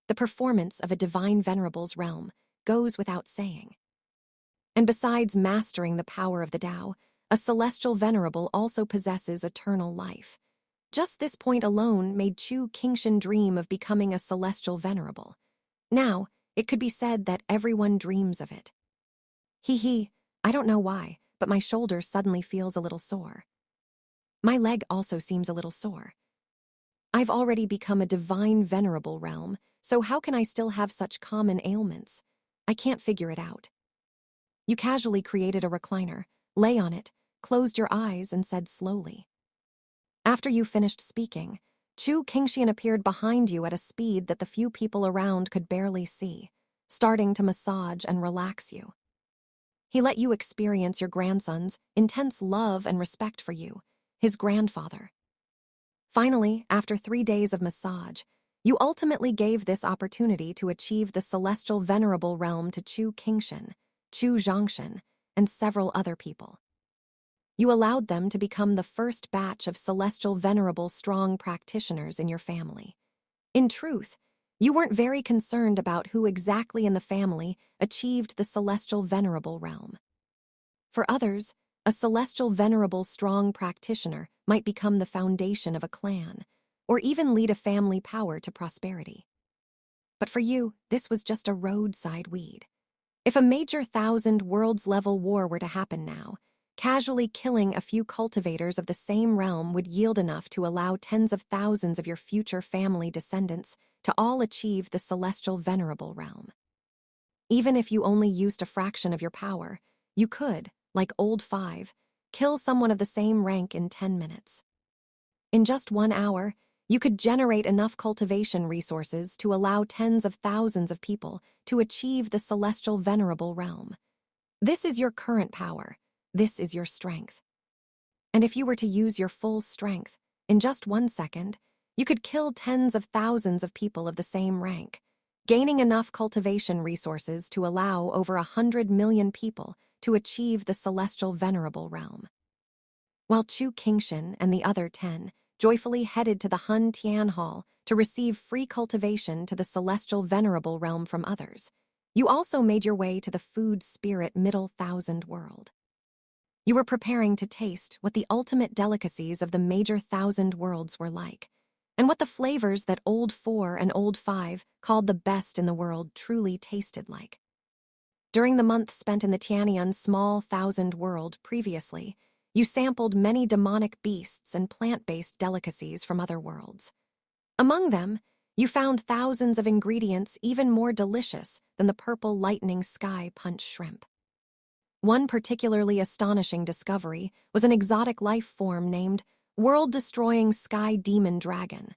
[SPEAKER 1] The performance of a divine venerable's realm goes without saying. And besides mastering the power of the Tao, a celestial venerable also possesses eternal life. Just this point alone made Chu Qingshan dream of becoming a celestial venerable. Now, it could be said that everyone dreams of it. I don't know why, but my shoulder suddenly feels a little sore. My leg also seems a little sore. I've already become a divine venerable realm, so how can I still have such common ailments? I can't figure it out. You casually created a recliner, lay on it, closed your eyes, and said slowly. After you finished speaking, Chu Qingshan appeared behind you at a speed that the few people around could barely see, starting to massage and relax you. He let you experience your grandson's intense love and respect for you, his grandfather. Finally, after 3 days of massage, you ultimately gave this opportunity to achieve the celestial venerable realm to Chu Qingshan, Chu Zhongshan, and several other people. You allowed them to become the first batch of celestial venerable strong practitioners in your family. In truth, you weren't very concerned about who exactly in the family achieved the celestial venerable realm. For others, a celestial venerable strong practitioner might become the foundation of a clan, or even lead a family power to prosperity. But for you, this was just a roadside weed. If a major 1,000 worlds-level war were to happen now, casually killing a few cultivators of the same realm would yield enough to allow tens of thousands of your future family descendants to all achieve the celestial venerable realm. Even if you only used a fraction of your power, you could, like Old Five, kill someone of the same rank in 10 minutes. In just 1 hour, you could generate enough cultivation resources to allow tens of thousands of people to achieve the celestial venerable realm. This is your current power. This is your strength. And if you were to use your full strength, in just 1 second, you could kill tens of thousands of people of the same rank, gaining enough cultivation resources to allow over 100 million people to achieve the celestial venerable realm. While Chu Qingshan and the other 10, joyfully headed to the Hun Tian Hall to receive free cultivation to the celestial venerable realm from others. You also made your way to the food spirit middle thousand world. You were preparing to taste what the ultimate delicacies of the major thousand worlds were like, and what the flavors that Old 4 and Old 5 called the best in the world truly tasted like. During the month spent in the Tianyun's small thousand world previously, you sampled many demonic beasts and plant-based delicacies from other worlds. Among them, you found thousands of ingredients even more delicious than the purple lightning sky punch shrimp. One particularly astonishing discovery was an exotic life form named world-destroying sky demon dragon.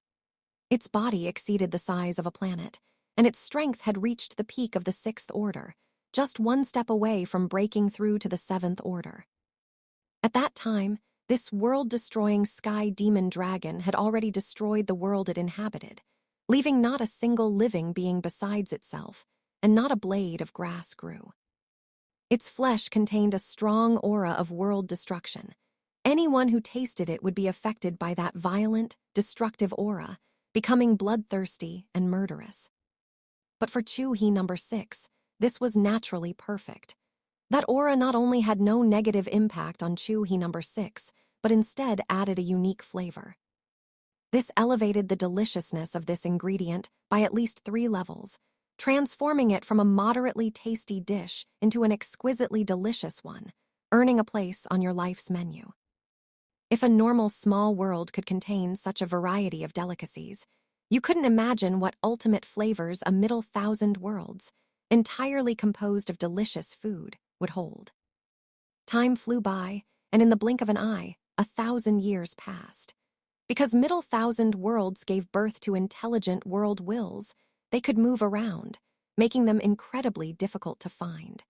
[SPEAKER 1] Its body exceeded the size of a planet, and its strength had reached the peak of the Sixth Order, just one step away from breaking through to the Seventh Order. At that time, this world-destroying sky demon dragon had already destroyed the world it inhabited, leaving not a single living being besides itself, and not a blade of grass grew. Its flesh contained a strong aura of world destruction. Anyone who tasted it would be affected by that violent, destructive aura, becoming bloodthirsty and murderous. But for Chu He number 6, this was naturally perfect. That aura not only had no negative impact on Chu He number 6, but instead added a unique flavor. This elevated the deliciousness of this ingredient by at least 3 levels, transforming it from a moderately tasty dish into an exquisitely delicious one, earning a place on your life's menu. If a normal small world could contain such a variety of delicacies, you couldn't imagine what ultimate flavors a middle thousand worlds, entirely composed of delicious food, would hold. Time flew by, and in the blink of an eye, 1,000 years passed. Because middle thousand worlds gave birth to intelligent world wills, they could move around, making them incredibly difficult to find.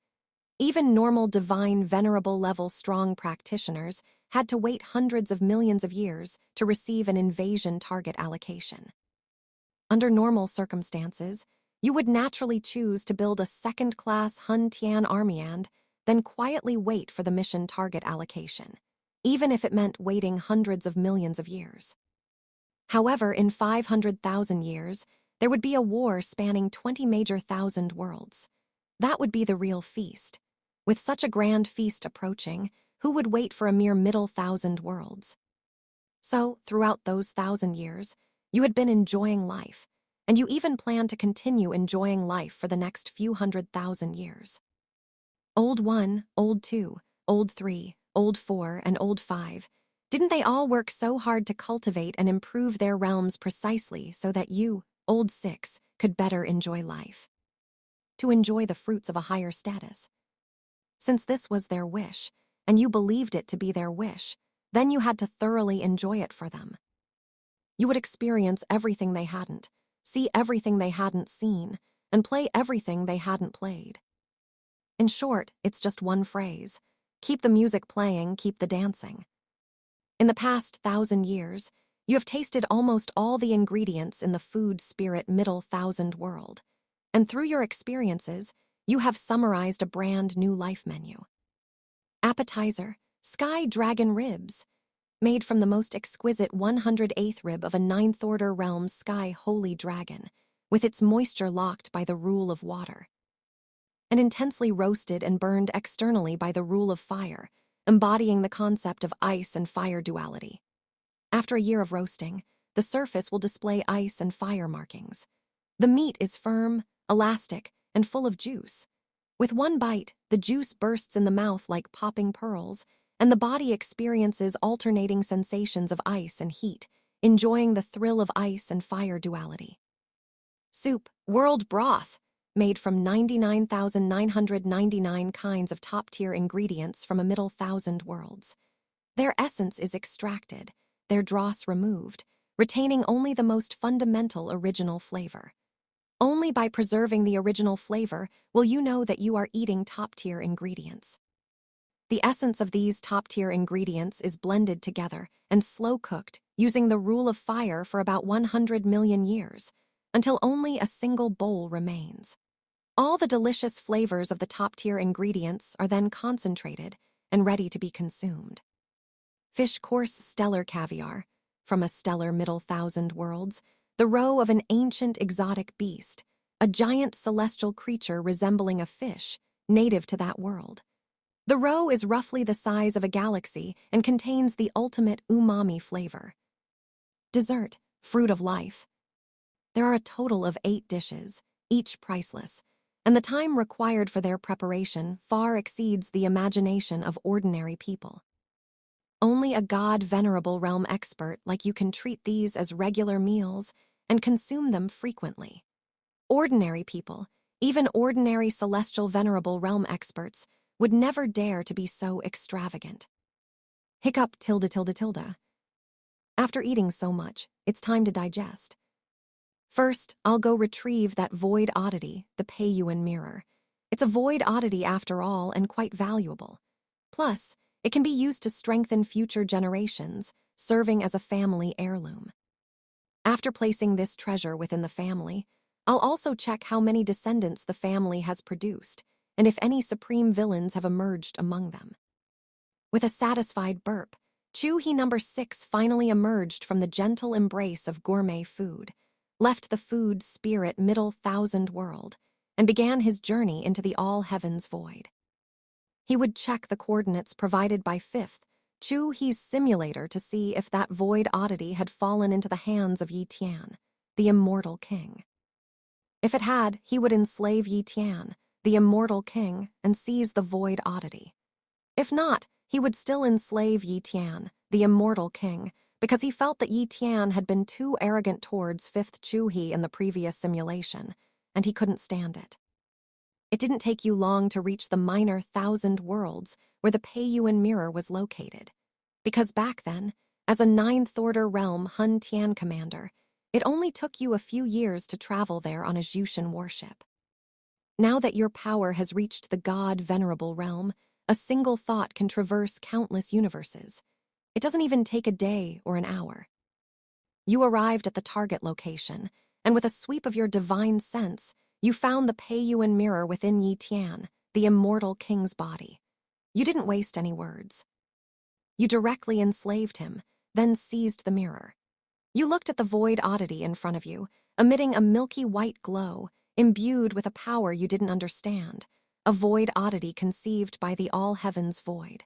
[SPEAKER 1] Even normal divine venerable level strong practitioners had to wait hundreds of millions of years to receive an invasion target allocation. Under normal circumstances, you would naturally choose to build a second-class Hun Tian army and then quietly wait for the mission target allocation, even if it meant waiting hundreds of millions of years. However, in 500,000 years, there would be a war spanning 20 major thousand worlds. That would be the real feast. With such a grand feast approaching, who would wait for a mere middle thousand worlds? So, throughout those 1,000 years, you had been enjoying life, and you even planned to continue enjoying life for the next few 100,000 years. Old 1, Old 2, Old 3, Old 4, and Old 5, didn't they all work so hard to cultivate and improve their realms precisely so that you, Old 6, could better enjoy life? To enjoy the fruits of a higher status. Since this was their wish, and you believed it to be their wish, then you had to thoroughly enjoy it for them. You would experience everything they hadn't, see everything they hadn't seen, and play everything they hadn't played. In short, it's just one phrase: keep the music playing, keep the dancing. In the past 1,000 years, you have tasted almost all the ingredients in the food spirit middle thousand world, and through your experiences, you have summarized a brand new life menu. Appetizer, Sky Dragon Ribs, made from the most exquisite 108th rib of a 9th Order realm's Sky Holy Dragon, with its moisture locked by the rule of water. And intensely roasted and burned externally by the rule of fire, embodying the concept of ice and fire duality. After a year of roasting, the surface will display ice and fire markings. The meat is firm, elastic, and full of juice. With one bite, the juice bursts in the mouth like popping pearls, and the body experiences alternating sensations of ice and heat, enjoying the thrill of ice and fire duality. Soup, World Broth, made from 99,999 kinds of top-tier ingredients from a middle thousand worlds. Their essence is extracted, their dross removed, retaining only the most fundamental original flavor. Only by preserving the original flavor will you know that you are eating top-tier ingredients. The essence of these top-tier ingredients is blended together and slow-cooked using the rule of fire for about 100 million years, until only a single bowl remains. All the delicious flavors of the top-tier ingredients are then concentrated and ready to be consumed. Fish course stellar caviar, from a stellar middle thousand worlds, the roe of an ancient exotic beast, a giant celestial creature resembling a fish, native to that world. The roe is roughly the size of a galaxy and contains the ultimate umami flavor. Dessert, fruit of life. There are a total of 8 dishes, each priceless, and the time required for their preparation far exceeds the imagination of ordinary people. Only a God-venerable realm expert like you can treat these as regular meals and consume them frequently. Ordinary people, even ordinary celestial venerable realm experts, would never dare to be so extravagant. Hiccup tilde tilde tilde. After eating so much, it's time to digest. First, I'll go retrieve that void oddity, the Peiyuan mirror. It's a void oddity after all and quite valuable. Plus, it can be used to strengthen future generations, serving as a family heirloom. After placing this treasure within the family, I'll also check how many descendants the family has produced, and if any supreme villains have emerged among them. With a satisfied burp, Chu He number 6 finally emerged from the gentle embrace of gourmet food, left the food spirit middle thousand world, and began his journey into the all heavens void. He would check the coordinates provided by 5th, Chu He's simulator to see if that void oddity had fallen into the hands of Yi Tian, the immortal king. If it had, he would enslave Yi Tian, the immortal king, and seize the void oddity. If not, he would still enslave Yi Tian, the immortal king, because he felt that Yi Tian had been too arrogant towards 5th Chu He in the previous simulation, and he couldn't stand it. It didn't take you long to reach the minor thousand worlds where the Peiyuan mirror was located, because back then, as a 9th-order realm Hun Tian commander, it only took you a few years to travel there on a Jushin warship. Now that your power has reached the God-venerable realm, a single thought can traverse countless universes. It doesn't even take a day or an hour. You arrived at the target location, and with a sweep of your divine sense, you found the Peiyuan mirror within Yi Tian, the immortal king's body. You didn't waste any words. You directly enslaved him, then seized the mirror. You looked at the void oddity in front of you, emitting a milky white glow, imbued with a power you didn't understand, a void oddity conceived by the all-heavens void.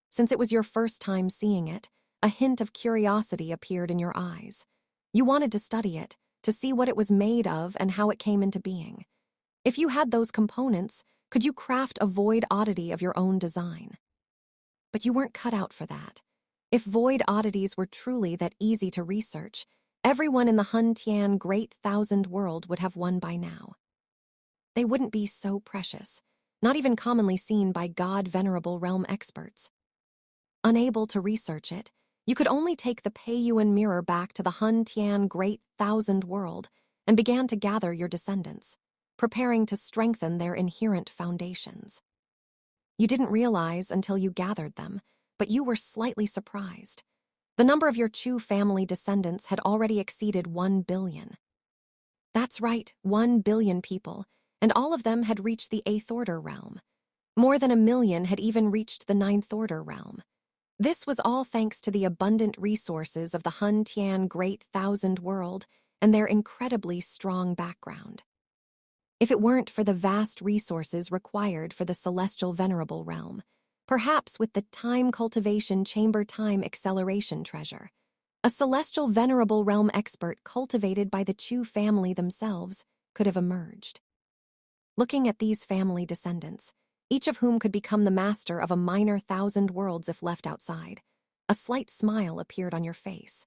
[SPEAKER 1] Since it was your first time seeing it, a hint of curiosity appeared in your eyes. You wanted to study it, to see what it was made of and how it came into being. If you had those components, could you craft a void oddity of your own design? But you weren't cut out for that. If void oddities were truly that easy to research, everyone in the Hun Tian Great Thousand World would have one by now. They wouldn't be so precious, not even commonly seen by God-venerable realm experts. Unable to research it, you could only take the Peiyuan mirror back to the Hun Tian Great Thousand World and began to gather your descendants, preparing to strengthen their inherent foundations. You didn't realize until you gathered them, but you were slightly surprised. The number of your Chu family descendants had already exceeded 1 billion. That's right, 1 billion people, and all of them had reached the 8th order realm. More than 1 million had even reached the 9th order realm. This was all thanks to the abundant resources of the Hun Tian Great Thousand World and their incredibly strong background. If it weren't for the vast resources required for the celestial venerable realm, perhaps with the time cultivation chamber time acceleration treasure, a celestial venerable realm expert cultivated by the Chu family themselves could have emerged. Looking at these family descendants, each of whom could become the master of a minor thousand worlds if left outside, a slight smile appeared on your face.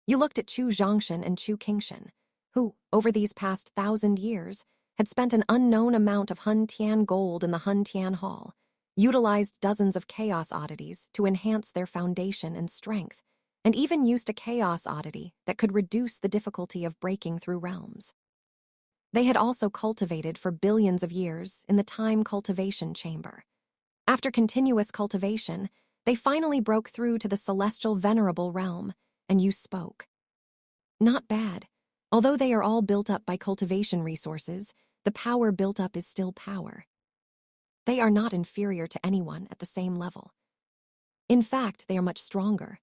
[SPEAKER 1] You looked at Chu Zhongshan and Chu Qingshan, who, over these past 1,000 years, had spent an unknown amount of Hun Tian gold in the Hun Tian Hall, utilized dozens of chaos oddities to enhance their foundation and strength, and even used a chaos oddity that could reduce the difficulty of breaking through realms. They had also cultivated for billions of years in the time cultivation chamber. After continuous cultivation, they finally broke through to the celestial venerable realm, and you spoke. Not bad. Although they are all built up by cultivation resources, the power built up is still power. They are not inferior to anyone at the same level. In fact, they are much stronger.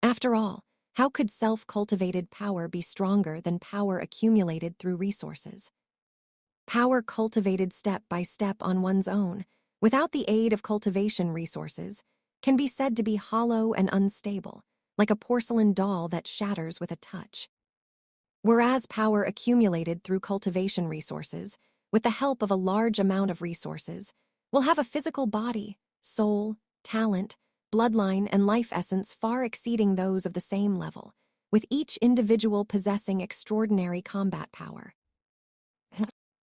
[SPEAKER 1] After all, How could self-cultivated power be stronger than power accumulated through resources? Power cultivated step by step on one's own, without the aid of cultivation resources, can be said to be hollow and unstable, like a porcelain doll that shatters with a touch. Whereas power accumulated through cultivation resources, with the help of a large amount of resources, will have a physical body, soul, talent, bloodline, and life essence far exceeding those of the same level, with each individual possessing extraordinary combat power.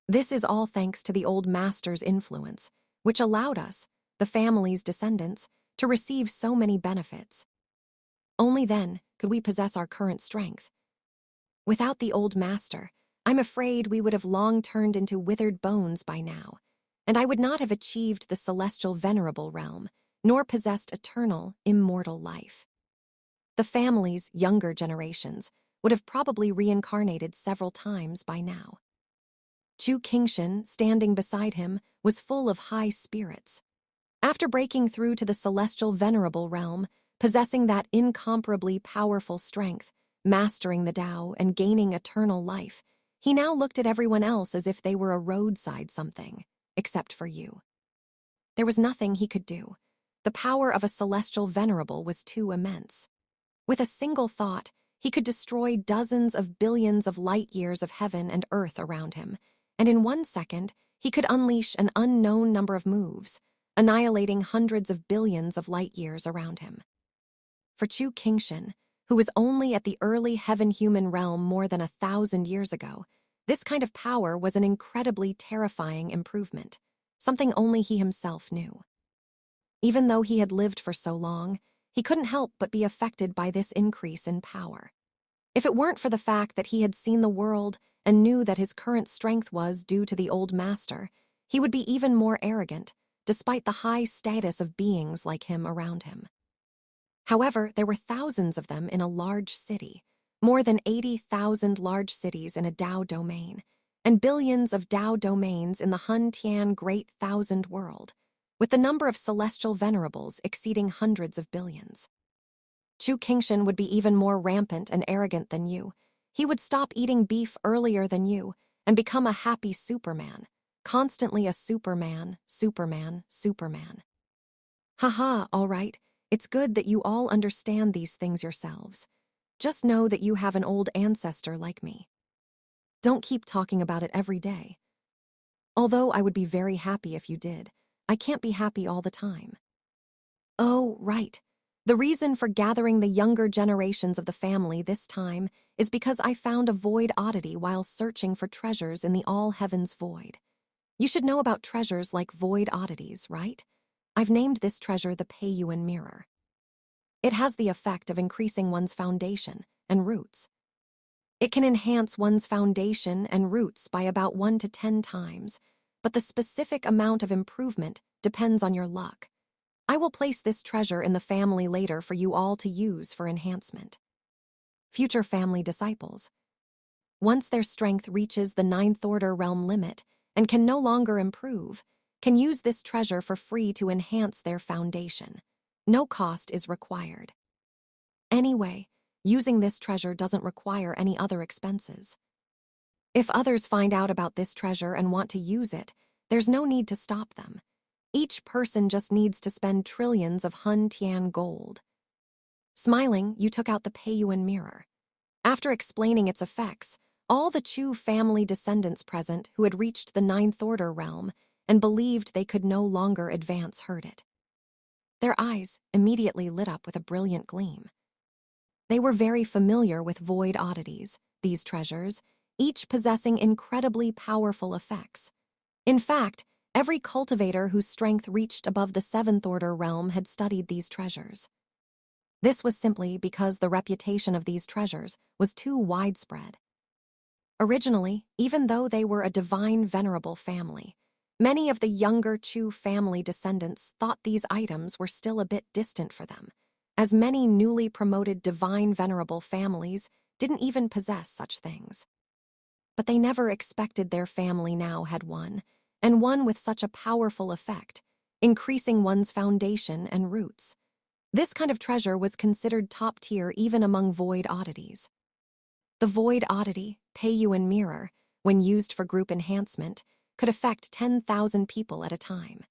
[SPEAKER 1] This is all thanks to the old master's influence, which allowed us, the family's descendants, to receive so many benefits. Only then could we possess our current strength. Without the old master, I'm afraid we would have long turned into withered bones by now, and I would not have achieved the celestial venerable realm, nor possessed eternal, immortal life. The family's younger generations would have probably reincarnated several times by now. Chu Kingshan, standing beside him, was full of high spirits. After breaking through to the celestial venerable realm, possessing that incomparably powerful strength, mastering the Tao and gaining eternal life, he now looked at everyone else as if they were a roadside something, except for you. There was nothing he could do. The power of a celestial venerable was too immense. With a single thought, he could destroy dozens of billions of light years of heaven and earth around him, and in 1 second, he could unleash an unknown number of moves, annihilating hundreds of billions of light years around him. For Chu Kingshan, who was only at the early heaven-human realm more than 1,000 years ago, this kind of power was an incredibly terrifying improvement, something only he himself knew. Even though he had lived for so long, he couldn't help but be affected by this increase in power. If it weren't for the fact that he had seen the world and knew that his current strength was due to the old master, he would be even more arrogant, despite the high status of beings like him around him. However, there were thousands of them in a large city, more than 80,000 large cities in a Tao domain, and billions of Tao domains in the Hun Tian Great Thousand World, with the number of celestial venerables exceeding hundreds of billions. Chu Kingshan would be even more rampant and arrogant than you. He would stop eating beef earlier than you and become a happy Superman, constantly a Superman, Superman, Superman. Haha, all right, it's good that you all understand these things yourselves. Just know that you have an old ancestor like me. Don't keep talking about it every day. Although I would be very happy if you did, I can't be happy all the time. Oh, right. The reason for gathering the younger generations of the family this time is because I found a void oddity while searching for treasures in the all heavens void. You should know about treasures like void oddities, right? I've named this treasure the Peiyuan mirror. It has the effect of increasing one's foundation and roots. It can enhance one's foundation and roots by about 1 to 10 times, but the specific amount of improvement depends on your luck. I will place this treasure in the family later for you all to use for enhancement. Future family disciples. Once their strength reaches the 9th order realm limit and can no longer improve, can use this treasure for free to enhance their foundation. No cost is required. Anyway, using this treasure doesn't require any other expenses. If others find out about this treasure and want to use it, there's no need to stop them. Each person just needs to spend trillions of Hun Tian gold. Smiling, you took out the Peiyuan mirror. After explaining its effects, all the Chu family descendants present who had reached the 9th order realm and believed they could no longer advance heard it. Their eyes immediately lit up with a brilliant gleam. They were very familiar with void oddities, these treasures, each possessing incredibly powerful effects. In fact, every cultivator whose strength reached above the 7th order realm had studied these treasures. This was simply because the reputation of these treasures was too widespread. Originally, even though they were a divine venerable family, many of the younger Chu family descendants thought these items were still a bit distant for them, as many newly promoted divine venerable families didn't even possess such things. But they never expected their family now had one, and one with such a powerful effect, increasing one's foundation and roots. This kind of treasure was considered top tier even among void oddities. The void oddity, Peiyuan mirror, when used for group enhancement, could affect 10,000 people at a time.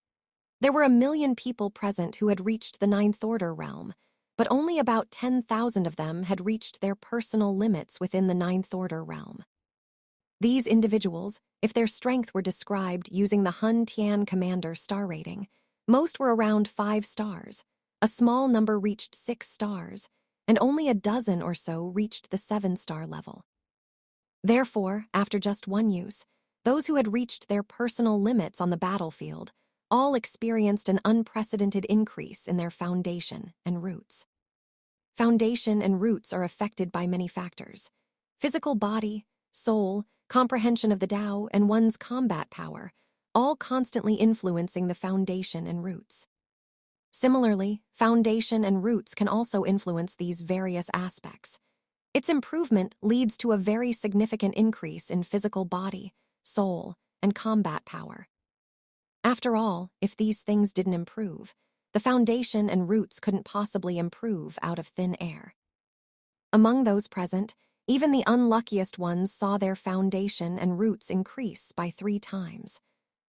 [SPEAKER 1] There were 1 million people present who had reached the ninth order realm, but only about 10,000 of them had reached their personal limits within the ninth order realm. These individuals, if their strength were described using the Hun Tian Commander star rating, most were around 5 stars, a small number reached 6 stars, and only a dozen or so reached the 7-star level. Therefore, after just one use, those who had reached their personal limits on the battlefield all experienced an unprecedented increase in their foundation and roots. Foundation and roots are affected by many factors: physical body, soul, comprehension of the Tao, and one's combat power, all constantly influencing the foundation and roots. Similarly, foundation and roots can also influence these various aspects. Its improvement leads to a very significant increase in physical body, soul, and combat power. After all, if these things didn't improve, the foundation and roots couldn't possibly improve out of thin air. Among those present, even the unluckiest ones saw their foundation and roots increase by 3 times.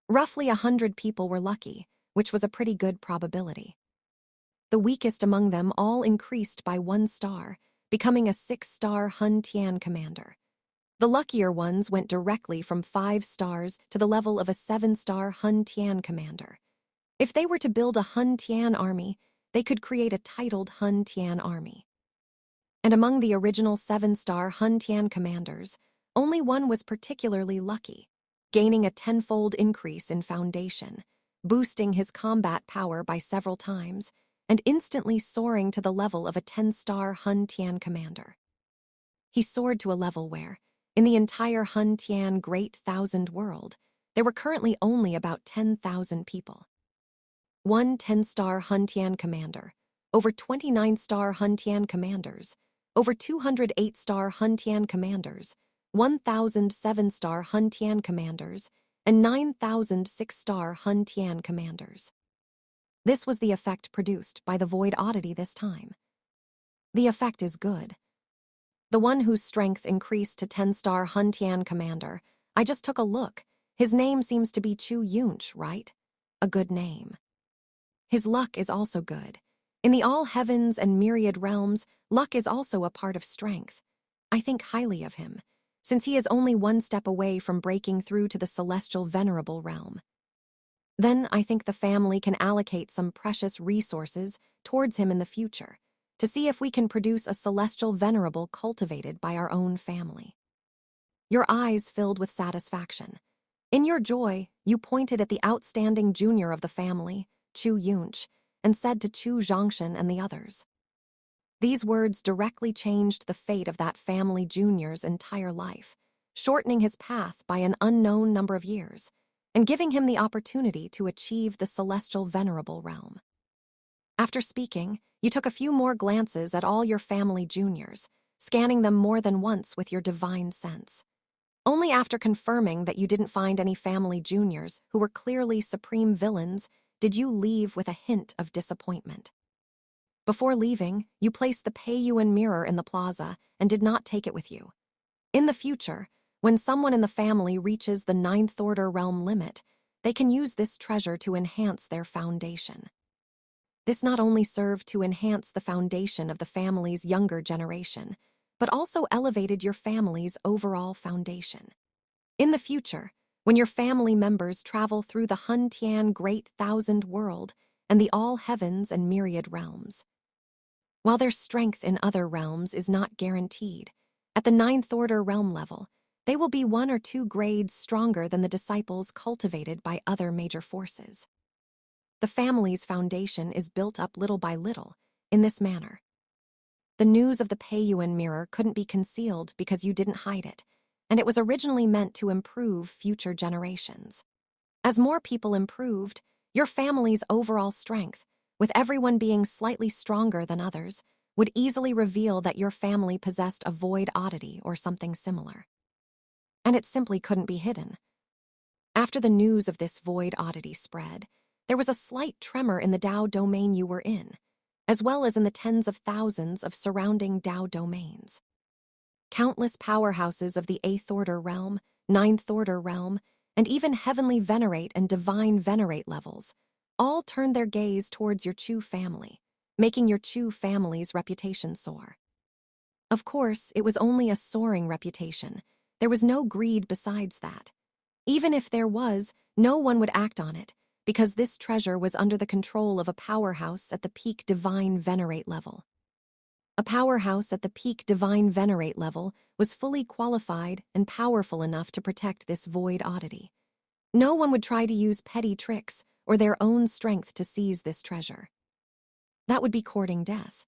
[SPEAKER 1] Roughly 100 people were lucky, which was a pretty good probability. The weakest among them all increased by 1 star, becoming a 6-star Hun Tian commander. The luckier ones went directly from 5 stars to the level of a 7-star Hun Tian commander. If they were to build a Hun Tian army, they could create a titled Hun Tian army. And among the original 7-star Hun Tian commanders, only one was particularly lucky, gaining a 10-fold increase in foundation, boosting his combat power by several times, and instantly soaring to the level of a 10-star Hun Tian commander. He soared to a level where, in the entire Hun Tian Great Thousand World, there were currently only about 10,000 people. One 10-star Hun Tian commander, over 29-star Hun Tian commanders, over 208-star Hun Tian commanders, 1,000 7-star Hun Tian commanders, and 9,000 6-star Hun Tian commanders. This was the effect produced by the void oddity this time. The effect is good. The one whose strength increased to 10-star Hun Tian commander, I just took a look. His name seems to be Chu He, right? A good name. His luck is also good. In the all heavens and myriad realms, luck is also a part of strength. I think highly of him, since he is only 1 step away from breaking through to the celestial venerable realm. Then I think the family can allocate some precious resources towards him in the future, to see if we can produce a celestial venerable cultivated by our own family. Your eyes filled with satisfaction. In your joy, you pointed at the outstanding junior of the family, Chu He, and said to Chu Zhongshan and the others. These words directly changed the fate of that family junior's entire life, shortening his path by an unknown number of years, and giving him the opportunity to achieve the celestial venerable realm. After speaking, you took a few more glances at all your family juniors, scanning them more than once with your divine sense. Only after confirming that you didn't find any family juniors who were clearly supreme villains did you leave with a hint of disappointment. Before leaving, you placed the Peiyuan mirror in the plaza and did not take it with you. In the future, when someone in the family reaches the 9th order realm limit, they can use this treasure to enhance their foundation. This not only served to enhance the foundation of the family's younger generation, but also elevated your family's overall foundation. In the future, when your family members travel through the Hun Tian Great Thousand World and the all heavens and myriad realms, while their strength in other realms is not guaranteed, at the 9th order realm level, they will be 1 or 2 grades stronger than the disciples cultivated by other major forces. The family's foundation is built up little by little, in this manner. The news of the Peiyuan mirror couldn't be concealed because you didn't hide it, and it was originally meant to improve future generations. As more people improved, your family's overall strength, with everyone being slightly stronger than others, would easily reveal that your family possessed a void oddity or something similar. And it simply couldn't be hidden. After the news of this void oddity spread, there was a slight tremor in the Tao domain you were in, as well as in the tens of thousands of surrounding Tao domains. Countless powerhouses of the 8th Order realm, 9th Order realm, and even heavenly venerate and divine venerate levels all turned their gaze towards your Chu family, making your Chu family's reputation soar. Of course, it was only a soaring reputation. There was no greed besides that. Even if there was, no one would act on it, because this treasure was under the control of a powerhouse at the peak divine venerate level. A powerhouse at the peak divine venerate level was fully qualified and powerful enough to protect this void oddity. No one would try to use petty tricks or their own strength to seize this treasure. That would be courting death.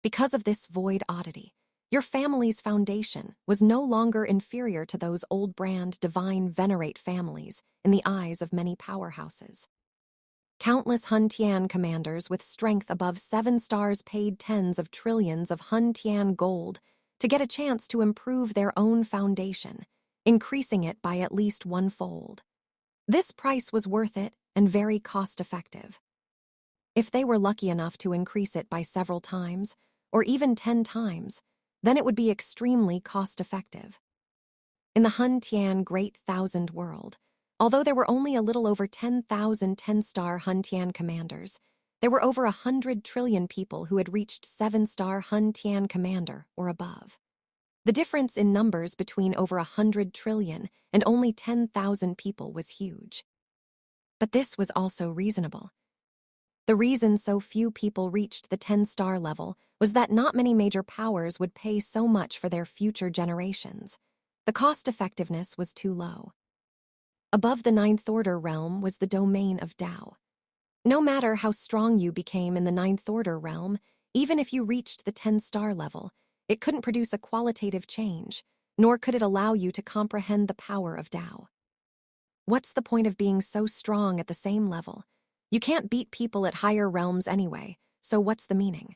[SPEAKER 1] Because of this void oddity, your family's foundation was no longer inferior to those old brand divine venerate families in the eyes of many powerhouses. Countless Hun Tian commanders with strength above 7 stars paid tens of trillions of Hun Tian gold to get a chance to improve their own foundation, increasing it by at least 1-fold. This price was worth it and very cost-effective. If they were lucky enough to increase it by several times, or even 10 times, then it would be extremely cost-effective. In the Hun Tian Great Thousand World, although there were only a little over 10,000 10-star Hun Tian commanders, there were over 100 trillion people who had reached 7-star Hun Tian commander or above. The difference in numbers between over 100 trillion and only 10,000 people was huge. But this was also reasonable. The reason so few people reached the 10-star level was that not many major powers would pay so much for their future generations. The cost-effectiveness was too low. Above the 9th Order realm was the domain of Tao. No matter how strong you became in the 9th Order realm, even if you reached the 10-star level, it couldn't produce a qualitative change, nor could it allow you to comprehend the power of Tao. What's the point of being so strong at the same level? You can't beat people at higher realms anyway, so what's the meaning?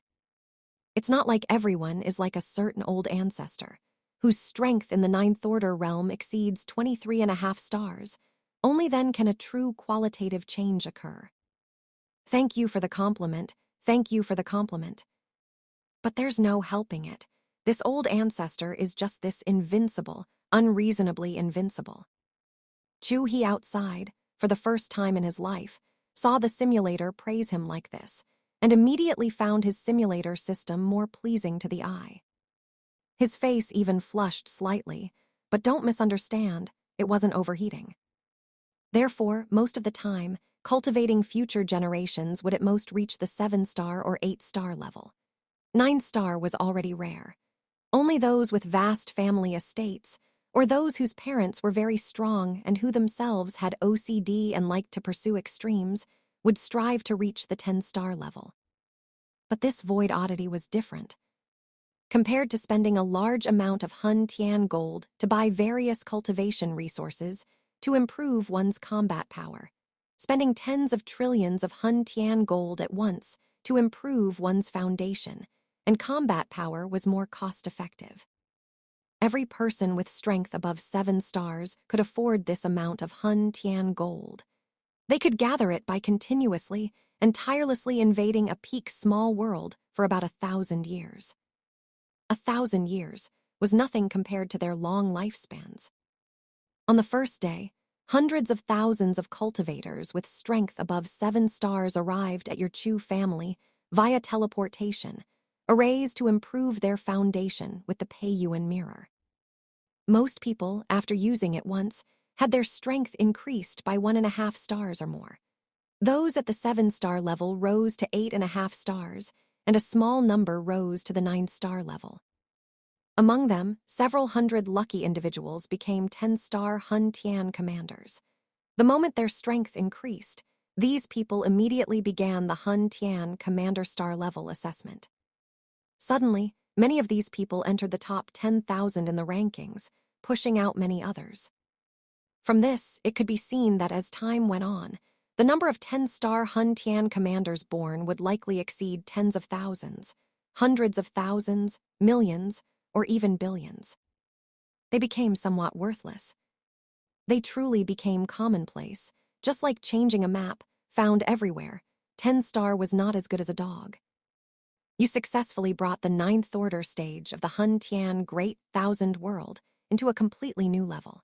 [SPEAKER 1] It's not like everyone is like a certain old ancestor, whose strength in the 9th Order realm exceeds 23.5 stars. Only then can a true qualitative change occur. Thank you for the compliment, thank you for the compliment. But there's no helping it. This old ancestor is just this invincible, unreasonably invincible. Chu He outside, for the first time in his life, saw the simulator praise him like this, and immediately found his simulator system more pleasing to the eye. His face even flushed slightly, but don't misunderstand, it wasn't overheating. Therefore, most of the time, cultivating future generations would at most reach the 7-star or 8-star level. 9-star was already rare. Only those with vast family estates, or those whose parents were very strong and who themselves had OCD and liked to pursue extremes, would strive to reach the 10-star level. But this void oddity was different. Compared to spending a large amount of Hun Tian gold to buy various cultivation resources to improve one's combat power, spending tens of trillions of Hun Tian gold at once to improve one's foundation and combat power was more cost-effective. Every person with strength above 7 stars could afford this amount of Hun Tian gold. They could gather it by continuously and tirelessly invading a peak small world for about 1,000 years. 1,000 years was nothing compared to their long lifespans. On the first day, hundreds of thousands of cultivators with strength above 7 stars arrived at your Chu family via teleportation, arrays to improve their foundation with the Peiyuan mirror. Most people, after using it once, had their strength increased by 1.5 stars or more. Those at the 7-star level rose to 8.5 stars, and a small number rose to the 9-star level. Among them, several hundred lucky individuals became 10-star Hun Tian commanders. The moment their strength increased, these people immediately began the Hun Tian commander star level assessment. Suddenly, many of these people entered the top 10,000 in the rankings, pushing out many others. From this, it could be seen that as time went on, the number of 10-star Hun Tian commanders born would likely exceed tens of thousands, hundreds of thousands, millions, or even billions. They became somewhat worthless. They truly became commonplace, just like changing a map, found everywhere. 10-star was not as good as a dog. You successfully brought the ninth order stage of the Hun Tian Great Thousand World into a completely new level.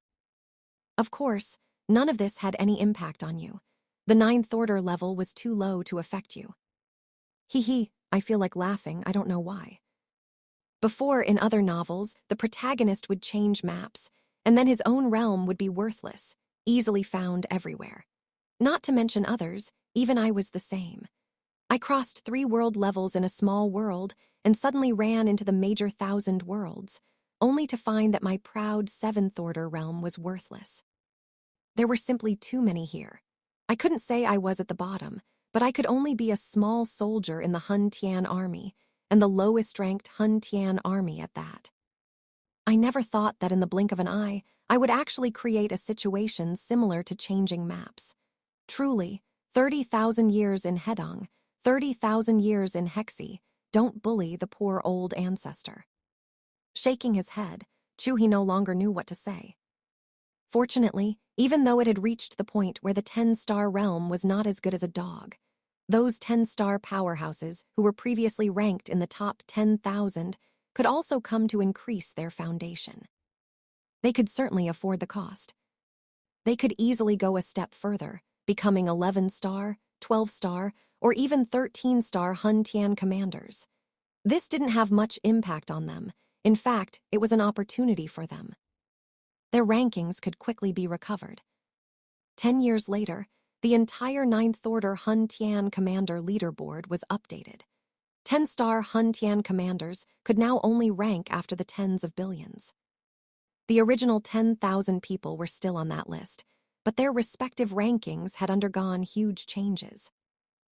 [SPEAKER 1] Of course, none of this had any impact on you. The ninth order level was too low to affect you. He, I feel like laughing, I don't know why. Before, in other novels, the protagonist would change maps, and then his own realm would be worthless, easily found everywhere. Not to mention others, even I was the same. I crossed 3 world levels in a small world and suddenly ran into the major thousand worlds, only to find that my proud 7th order realm was worthless. There were simply too many here. I couldn't say I was at the bottom, but I could only be a small soldier in the Hun Tian army, and the lowest-ranked Hun Tian army at that. I never thought that in the blink of an eye, I would actually create a situation similar to changing maps. Truly, 30,000 years in Hedong, 30,000 years in Hexi, don't bully the poor old ancestor. Shaking his head, Chu He no longer knew what to say. Fortunately, even though it had reached the point where the 10-star realm was not as good as a dog, those 10-star powerhouses who were previously ranked in the top 10,000 could also come to increase their foundation. They could certainly afford the cost. They could easily go a step further, becoming 11-star, 12-star, or even 13-star Hun Tian commanders. This didn't have much impact on them. In fact, it was an opportunity for them. Their rankings could quickly be recovered. 10 years later, the entire 9th Order Hun Tian Commander leaderboard was updated. 10-star Hun Tian commanders could now only rank after the tens of billions. The original 10,000 people were still on that list, but their respective rankings had undergone huge changes.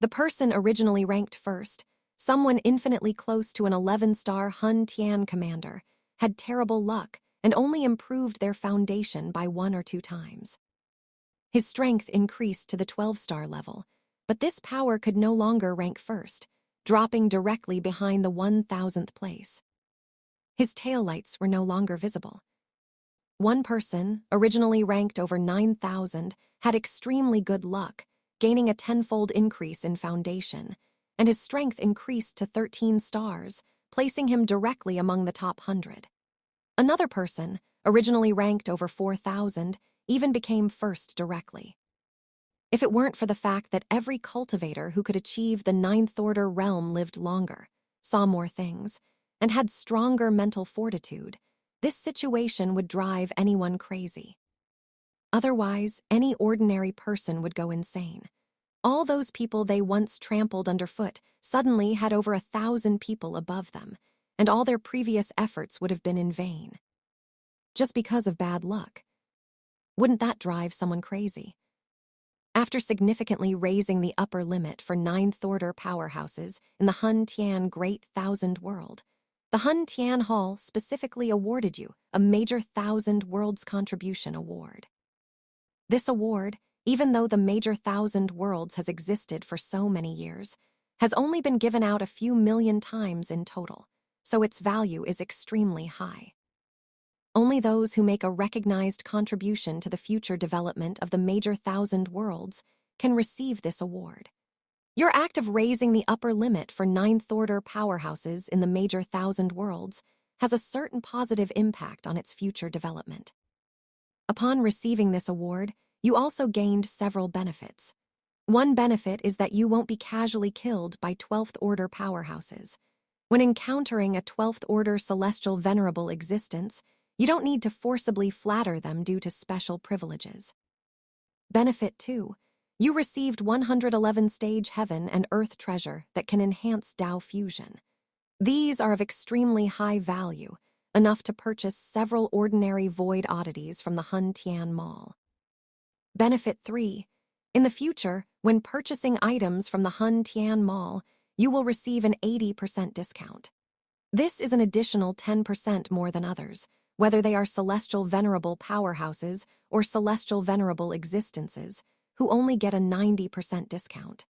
[SPEAKER 1] The person originally ranked first, someone infinitely close to an 11-star Hun Tian commander, had terrible luck and only improved their foundation by 1 or 2 times. His strength increased to the 12-star level, but this power could no longer rank first, dropping directly behind the 1,000th place. His taillights were no longer visible. One person, originally ranked over 9,000, had extremely good luck, gaining a 10-fold increase in foundation, and his strength increased to 13 stars, placing him directly among the top 100. Another person, originally ranked over 4,000, even became first directly. If it weren't for the fact that every cultivator who could achieve the 9th Order realm lived longer, saw more things, and had stronger mental fortitude, this situation would drive anyone crazy. Otherwise, any ordinary person would go insane. All those people they once trampled underfoot suddenly had over 1,000 people above them, and all their previous efforts would have been in vain. Just because of bad luck. Wouldn't that drive someone crazy? After significantly raising the upper limit for 9th Order powerhouses in the Hun Tian Great Thousand World, the Hun Tian Hall specifically awarded you a major Thousand Worlds Contribution Award. This award, even though the major Thousand Worlds has existed for so many years, has only been given out a few million times in total, so its value is extremely high. Only those who make a recognized contribution to the future development of the major Thousand Worlds can receive this award. Your act of raising the upper limit for 9th Order powerhouses in the major Thousand Worlds has a certain positive impact on its future development. Upon receiving this award, you also gained several benefits. One benefit is that you won't be casually killed by 12th Order powerhouses. When encountering a 12th Order celestial venerable existence, you don't need to forcibly flatter them due to special privileges. Benefit 2. You received 111 stage heaven and earth treasure that can enhance Tao fusion. These are of extremely high value, enough to purchase several ordinary void oddities from the Hun Tian Mall. Benefit 3. In the future, when purchasing items from the Hun Tian Mall, you will receive an 80% discount. This is an additional 10% more than others, whether they are celestial venerable powerhouses or celestial venerable existences, who only get a 90% discount.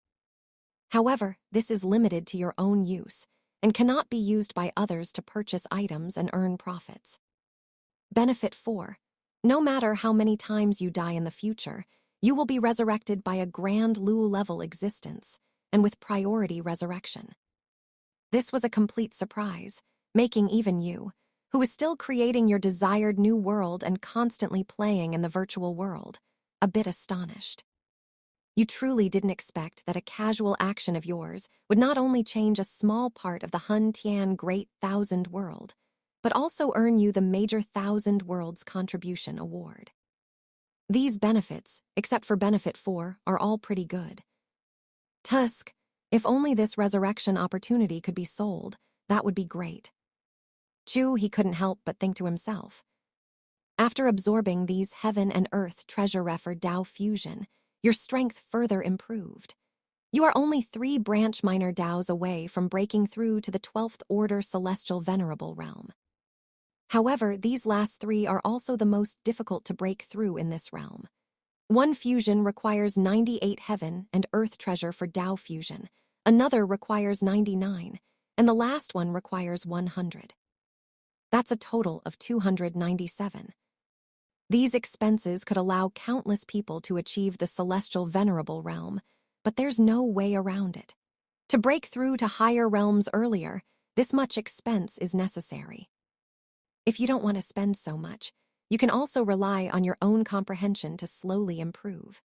[SPEAKER 1] However, this is limited to your own use and cannot be used by others to purchase items and earn profits. Benefit 4. No matter how many times you die in the future, you will be resurrected by a grand Lu-level existence, and with priority resurrection. This was a complete surprise, making even you, who was still creating your desired new world and constantly playing in the virtual world, a bit astonished. You truly didn't expect that a casual action of yours would not only change a small part of the Hun Tian Great Thousand World, but also earn you the Major Thousand Worlds Contribution Award. These benefits, except for Benefit 4, are all pretty good. Tusk, if only this resurrection opportunity could be sold, that would be great. Chu He couldn't help but think to himself. After absorbing these heaven and earth treasure refer Dao fusion, your strength further improved. You are only 3 branch minor Daos away from breaking through to the 12th order celestial venerable realm. However, these last 3 are also the most difficult to break through in this realm. One fusion requires 98 heaven and earth treasure for Dao fusion, another requires 99, and the last one requires 100. That's a total of 297. These expenses could allow countless people to achieve the celestial venerable realm, but there's no way around it. To break through to higher realms earlier, this much expense is necessary. If you don't want to spend so much, you can also rely on your own comprehension to slowly improve.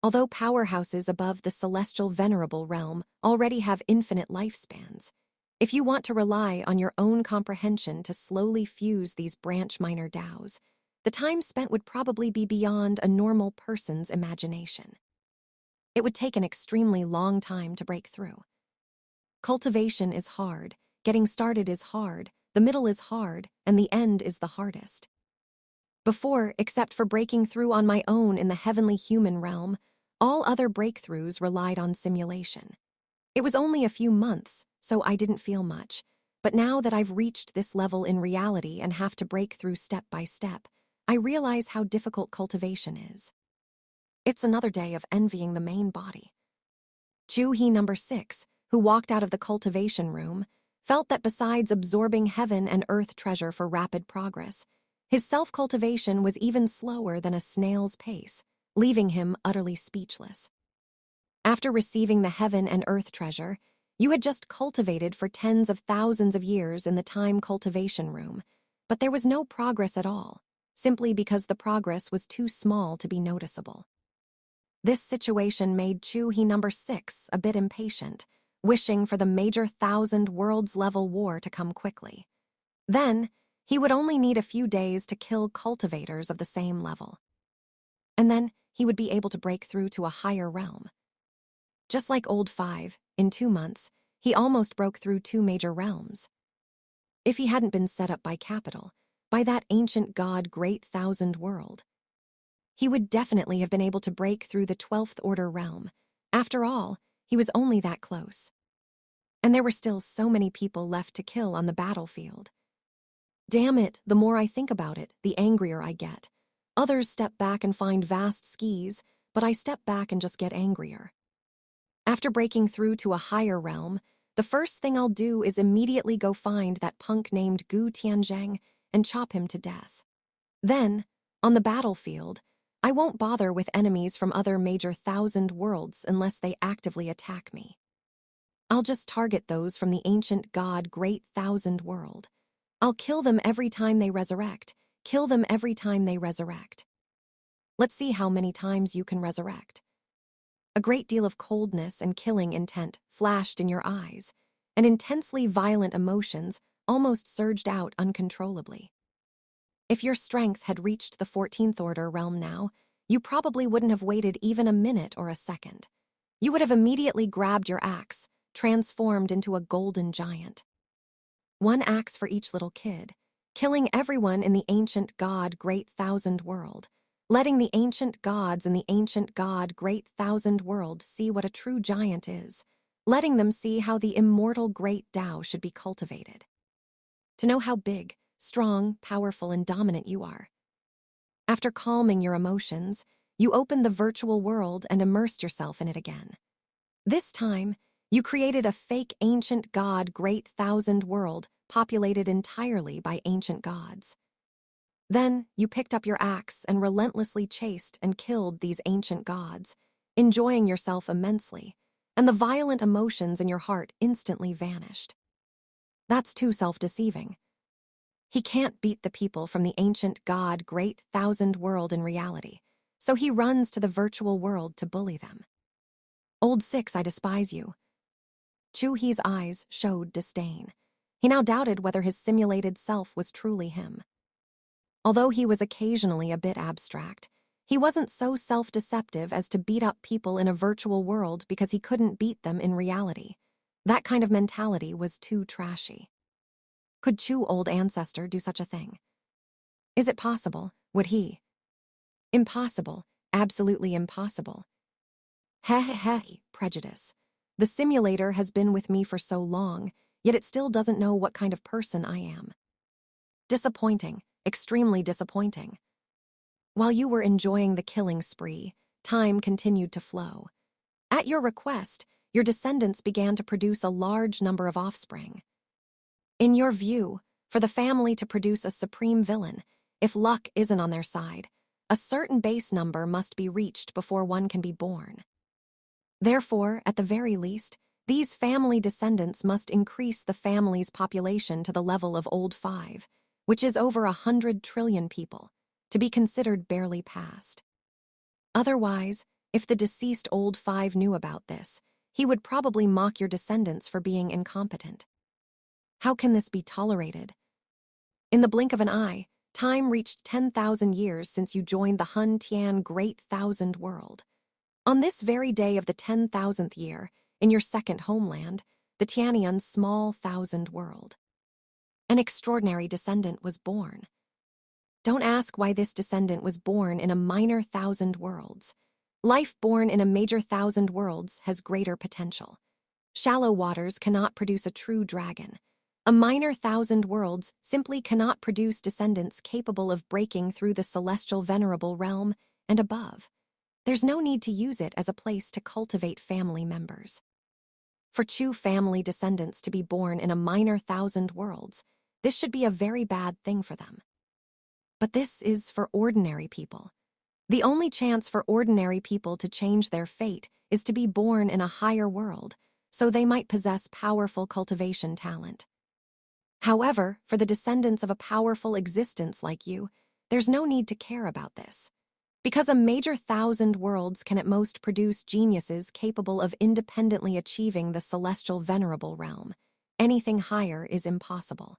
[SPEAKER 1] Although powerhouses above the celestial venerable realm already have infinite lifespans, if you want to rely on your own comprehension to slowly fuse these branch minor Daos, the time spent would probably be beyond a normal person's imagination. It would take an extremely long time to break through. Cultivation is hard, getting started is hard, the middle is hard, and the end is the hardest. Before, except for breaking through on my own in the heavenly human realm, all other breakthroughs relied on simulation. It was only a few months, so I didn't feel much, but now that I've reached this level in reality and have to break through step by step, I realize how difficult cultivation is. It's another day of envying the main body. Chu He number 6, who walked out of the cultivation room, felt that besides absorbing heaven and earth treasure for rapid progress, his self-cultivation was even slower than a snail's pace, leaving him utterly speechless. After receiving the heaven and earth treasure, you had just cultivated for tens of thousands of years in the time cultivation room, but there was no progress at all, simply because the progress was too small to be noticeable. This situation made Chu He number 6 a bit impatient, wishing for the Major Thousand Worlds level war to come quickly. Then, he would only need a few days to kill cultivators of the same level. And then, he would be able to break through to a higher realm. Just like Old 5, in 2 months, he almost broke through 2 major realms. If he hadn't been set up by capital, by that ancient god Great Thousand World, he would definitely have been able to break through the 12th order realm. After all, he was only that close. And there were still so many people left to kill on the battlefield. Damn it, the more I think about it, the angrier I get. Others step back and find vast skis, but I step back and just get angrier. After breaking through to a higher realm, the first thing I'll do is immediately go find that punk named Gu Tianzheng and chop him to death. Then, on the battlefield, I won't bother with enemies from other Major Thousand Worlds unless they actively attack me. I'll just target those from the ancient god Great Thousand World. I'll kill them every time they resurrect. Kill them every time they resurrect. Let's see how many times you can resurrect. A great deal of coldness and killing intent flashed in your eyes, and intensely violent emotions almost surged out uncontrollably. If your strength had reached the 14th order realm now, you probably wouldn't have waited even a minute or a second. You would have immediately grabbed your axe, transformed into a golden giant. 1 axe for each little kid, killing everyone in the ancient god Great Thousand World, letting the ancient gods in the ancient god Great Thousand World see what a true giant is, letting them see how the immortal Great Tao should be cultivated. To know how big, strong, powerful, and dominant you are. After calming your emotions, you opened the virtual world and immersed yourself in it again. This time, you created a fake ancient god Great Thousand World populated entirely by ancient gods. Then, you picked up your axe and relentlessly chased and killed these ancient gods, enjoying yourself immensely, and the violent emotions in your heart instantly vanished. That's too self-deceiving. He can't beat the people from the ancient god Great Thousand World in reality, so he runs to the virtual world to bully them. Old Six, I despise you. Chu He's eyes showed disdain. He now doubted whether his simulated self was truly him. Although he was occasionally a bit abstract, he wasn't so self-deceptive as to beat up people in a virtual world because he couldn't beat them in reality. That kind of mentality was too trashy. Could Chu Old Ancestor do such a thing? Is it possible? Would he? Impossible. Absolutely impossible. Prejudice. The simulator has been with me for so long, yet it still doesn't know what kind of person I am. Disappointing. Extremely disappointing. While you were enjoying the killing spree, time continued to flow. At your request, your descendants began to produce a large number of offspring. In your view, for the family to produce a supreme villain, if luck isn't on their side, a certain base number must be reached before one can be born. Therefore, at the very least, these family descendants must increase the family's population to the level of Old Five, which is over 100 trillion people, to be considered barely past. Otherwise, if the deceased Old Five knew about this, he would probably mock your descendants for being incompetent. How can this be tolerated? In the blink of an eye, time reached 10,000 years since you joined the Hun Tian Great Thousand World. On this very day of the 10,000th year, in your second homeland, the Tianian Small Thousand World, an extraordinary descendant was born. Don't ask why this descendant was born in a minor thousand worlds. Life born in a major thousand worlds has greater potential. Shallow waters cannot produce a true dragon. A minor thousand worlds simply cannot produce descendants capable of breaking through the celestial venerable realm and above. There's no need to use it as a place to cultivate family members. For Chu family descendants to be born in a minor thousand worlds, this should be a very bad thing for them. But this is for ordinary people. The only chance for ordinary people to change their fate is to be born in a higher world, so they might possess powerful cultivation talent. However, for the descendants of a powerful existence like you, there's no need to care about this. Because a major thousand worlds can at most produce geniuses capable of independently achieving the celestial venerable realm, anything higher is impossible.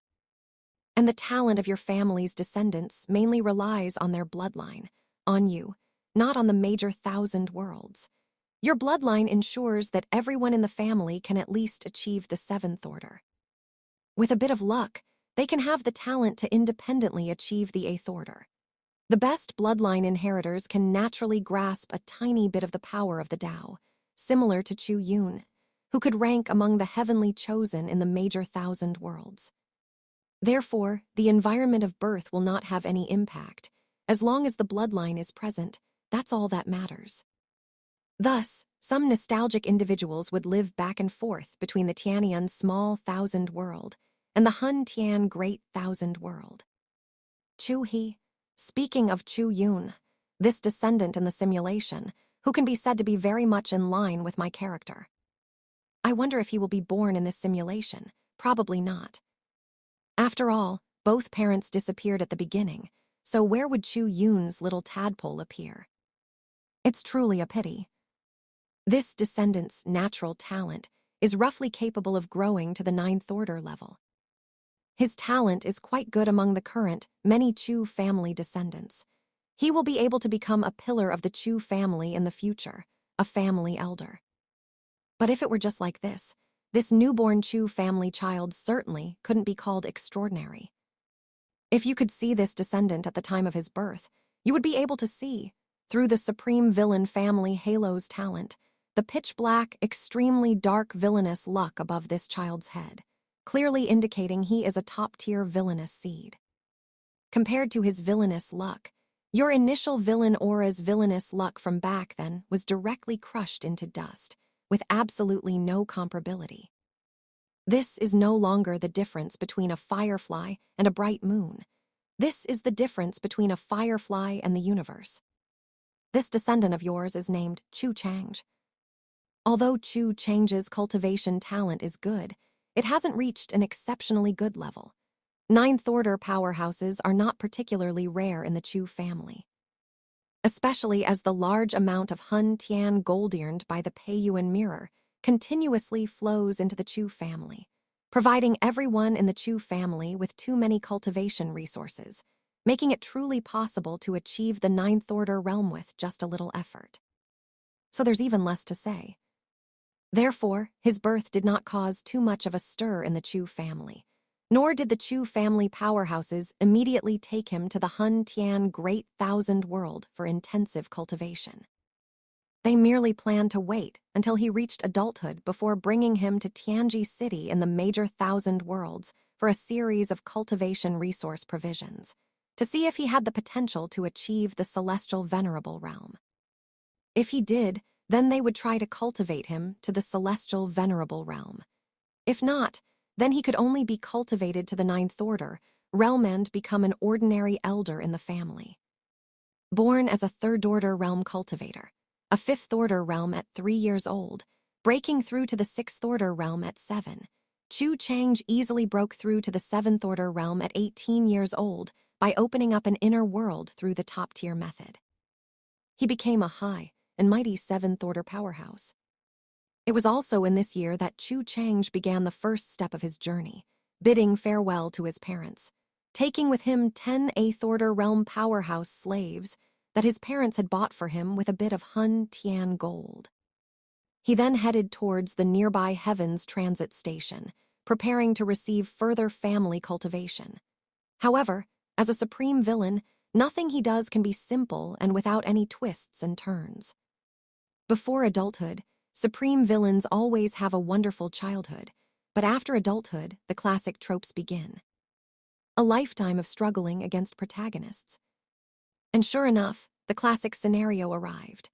[SPEAKER 1] And the talent of your family's descendants mainly relies on their bloodline, on you, not on the major thousand worlds. Your bloodline ensures that everyone in the family can at least achieve the seventh order. With a bit of luck, they can have the talent to independently achieve the eighth order. The best bloodline inheritors can naturally grasp a tiny bit of the power of the Tao, similar to Chu Yun, who could rank among the heavenly chosen in the major thousand worlds. Therefore, the environment of birth will not have any impact. As long as the bloodline is present, that's all that matters. Thus, some nostalgic individuals would live back and forth between the Tianian Small Thousand World and the Hun Tian Great Thousand World. Chu He, speaking of Chu Yun, this descendant in the simulation, who can be said to be very much in line with my character. I wonder if he will be born in this simulation. Probably not. After all, both parents disappeared at the beginning, so where would Chu Yun's little tadpole appear? It's truly a pity. This descendant's natural talent is roughly capable of growing to the ninth order level. His talent is quite good among the current, many Chu family descendants. He will be able to become a pillar of the Chu family in the future, a family elder. But if it were just like this newborn Chu family child certainly couldn't be called extraordinary. If you could see this descendant at the time of his birth, you would be able to see, through the supreme villain family halo's talent, the pitch-black, extremely dark villainous luck above this child's head, clearly indicating he is a top-tier villainous seed. Compared to his villainous luck, your initial villain aura's villainous luck from back then was directly crushed into dust, with absolutely no comparability. This is no longer the difference between a firefly and a bright moon. This is the difference between a firefly and the universe. This descendant of yours is named Chu Chang. Although Chu Chang's cultivation talent is good, it hasn't reached an exceptionally good level. Ninth-order powerhouses are not particularly rare in the Chu family, especially as the large amount of Hun Tian gold earned by the Peiyuan mirror continuously flows into the Chu family, providing everyone in the Chu family with too many cultivation resources, making it truly possible to achieve the ninth-order realm with just a little effort. So there's even less to say. Therefore, his birth did not cause too much of a stir in the Chu family, nor did the Chu family powerhouses immediately take him to the Hun Tian Great Thousand World for intensive cultivation. They merely planned to wait until he reached adulthood before bringing him to Tianji City in the Major Thousand Worlds for a series of cultivation resource provisions, to see if he had the potential to achieve the Celestial Venerable Realm. If he did, then they would try to cultivate him to the Celestial Venerable Realm. If not, then he could only be cultivated to the Ninth Order realm and become an ordinary elder in the family. Born as a Third-order realm cultivator, a Fifth-order realm at 3 years old, breaking through to the Sixth-order realm at 7, Chu Chang easily broke through to the Seventh-order realm at 18 years old by opening up an inner world through the top-tier method. He became a high and mighty Seventh-order powerhouse. It was also in this year that Chu Chang began the first step of his journey, bidding farewell to his parents, taking with him 10 Eighth-order realm powerhouse slaves that his parents had bought for him with a bit of Hun Tian gold. He then headed towards the nearby Heavens Transit Station, preparing to receive further family cultivation. However, as a supreme villain, nothing he does can be simple and without any twists and turns. Before adulthood, supreme villains always have a wonderful childhood, but after adulthood, the classic tropes begin. A lifetime of struggling against protagonists. And sure enough, the classic scenario arrived.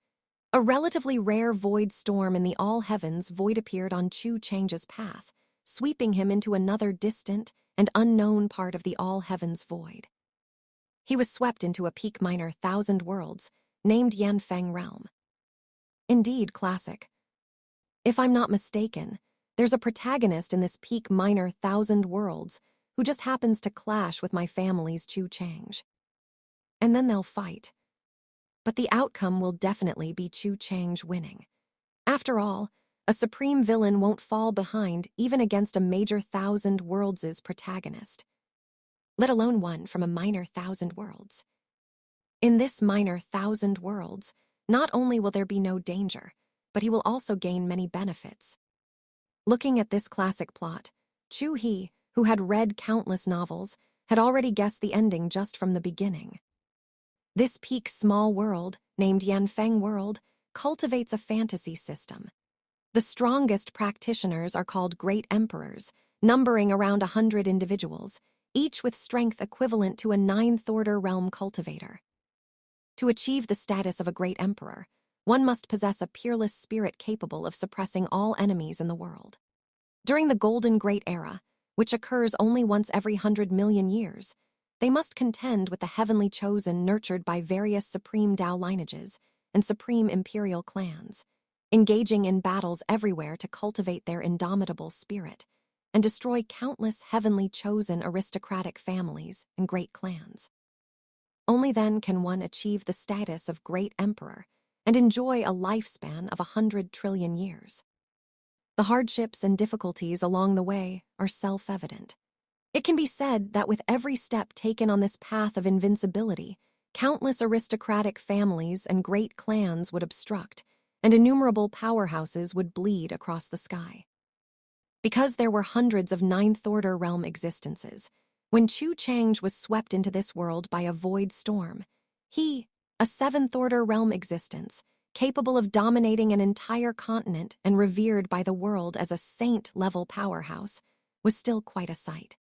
[SPEAKER 1] A relatively rare void storm in the all-heavens void appeared on Chu Chang's path, sweeping him into another distant and unknown part of the all-heavens void. He was swept into a peak minor thousand worlds, named Yanfeng Realm. Indeed, classic. If I'm not mistaken, there's a protagonist in this peak minor thousand worlds who just happens to clash with my family's Chu Chang. And then they'll fight. But the outcome will definitely be Chu Chang winning. After all, a supreme villain won't fall behind even against a major thousand worlds' protagonist, let alone one from a minor thousand worlds. In this minor thousand worlds, not only will there be no danger, but he will also gain many benefits. Looking at this classic plot, Chu He, who had read countless novels, had already guessed the ending just from the beginning. This peak small world, named Yanfeng World, cultivates a fantasy system. The strongest practitioners are called Great Emperors, numbering around 100 individuals, each with strength equivalent to a Ninth-order realm cultivator. To achieve the status of a Great Emperor, one must possess a peerless spirit capable of suppressing all enemies in the world. During the Golden Great Era, which occurs only once every 100 million years, they must contend with the heavenly chosen nurtured by various supreme Dao lineages and supreme imperial clans, engaging in battles everywhere to cultivate their indomitable spirit and destroy countless heavenly chosen aristocratic families and great clans. Only then can one achieve the status of Great Emperor and enjoy a lifespan of 100 trillion years. The hardships and difficulties along the way are self-evident. It can be said that with every step taken on this path of invincibility, countless aristocratic families and great clans would obstruct, and innumerable powerhouses would bleed across the sky. Because there were hundreds of Ninth-order realm existences, when Chu Chang was swept into this world by a void storm, he, a Seventh-order realm existence, capable of dominating an entire continent and revered by the world as a saint-level powerhouse, was still quite a sight.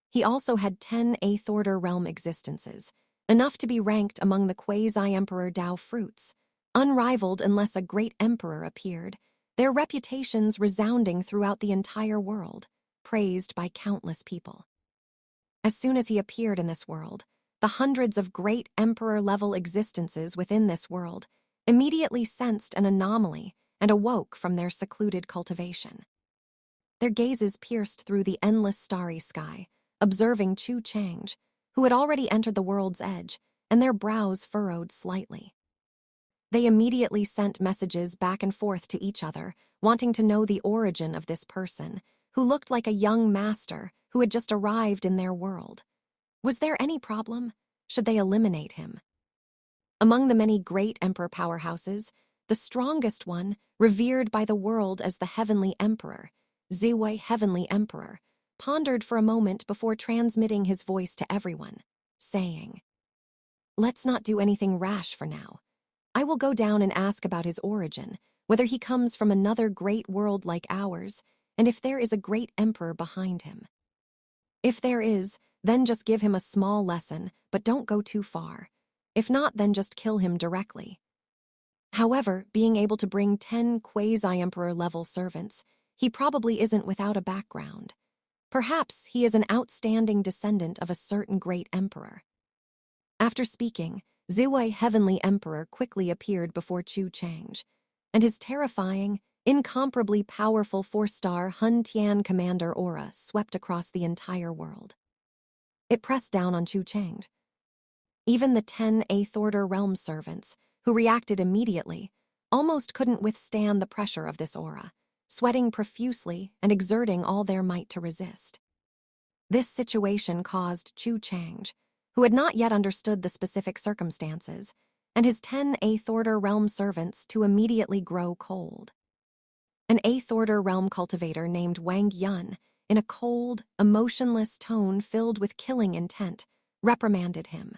[SPEAKER 1] He also had 10 Eighth-order realm existences, enough to be ranked among the quasi-emperor Dao fruits, unrivaled unless a great emperor appeared, their reputations resounding throughout the entire world, praised by countless people. As soon as he appeared in this world, the hundreds of great emperor-level existences within this world immediately sensed an anomaly and awoke from their secluded cultivation. Their gazes pierced through the endless starry sky, observing Chu Chang, who had already entered the world's edge, and their brows furrowed slightly. They immediately sent messages back and forth to each other, wanting to know the origin of this person, who looked like a young master who had just arrived in their world. Was there any problem? Should they eliminate him? Among the many great emperor powerhouses, the strongest one, revered by the world as the Heavenly Emperor, Ziwei Heavenly Emperor, pondered for a moment before transmitting his voice to everyone, saying, "Let's not do anything rash for now. I will go down and ask about his origin, whether he comes from another great world like ours, and if there is a great emperor behind him. If there is, then just give him a small lesson, but don't go too far. If not, then just kill him directly." However, being able to bring 10 quasi-emperor-level servants, he probably isn't without a background. Perhaps he is an outstanding descendant of a certain great emperor. After speaking, Ziwei Heavenly Emperor quickly appeared before Chu Chang, and his terrifying, incomparably powerful 4-star Hun Tian commander aura swept across the entire world. It pressed down on Chu Chang. Even the 10 Eighth-order realm servants, who reacted immediately, almost couldn't withstand the pressure of this aura, sweating profusely and exerting all their might to resist. This situation caused Chu Chang, who had not yet understood the specific circumstances, and his 10 Eighth-order realm servants to immediately grow cold. An Eighth-order realm cultivator named Wang Yun, in a cold, emotionless tone filled with killing intent, reprimanded him.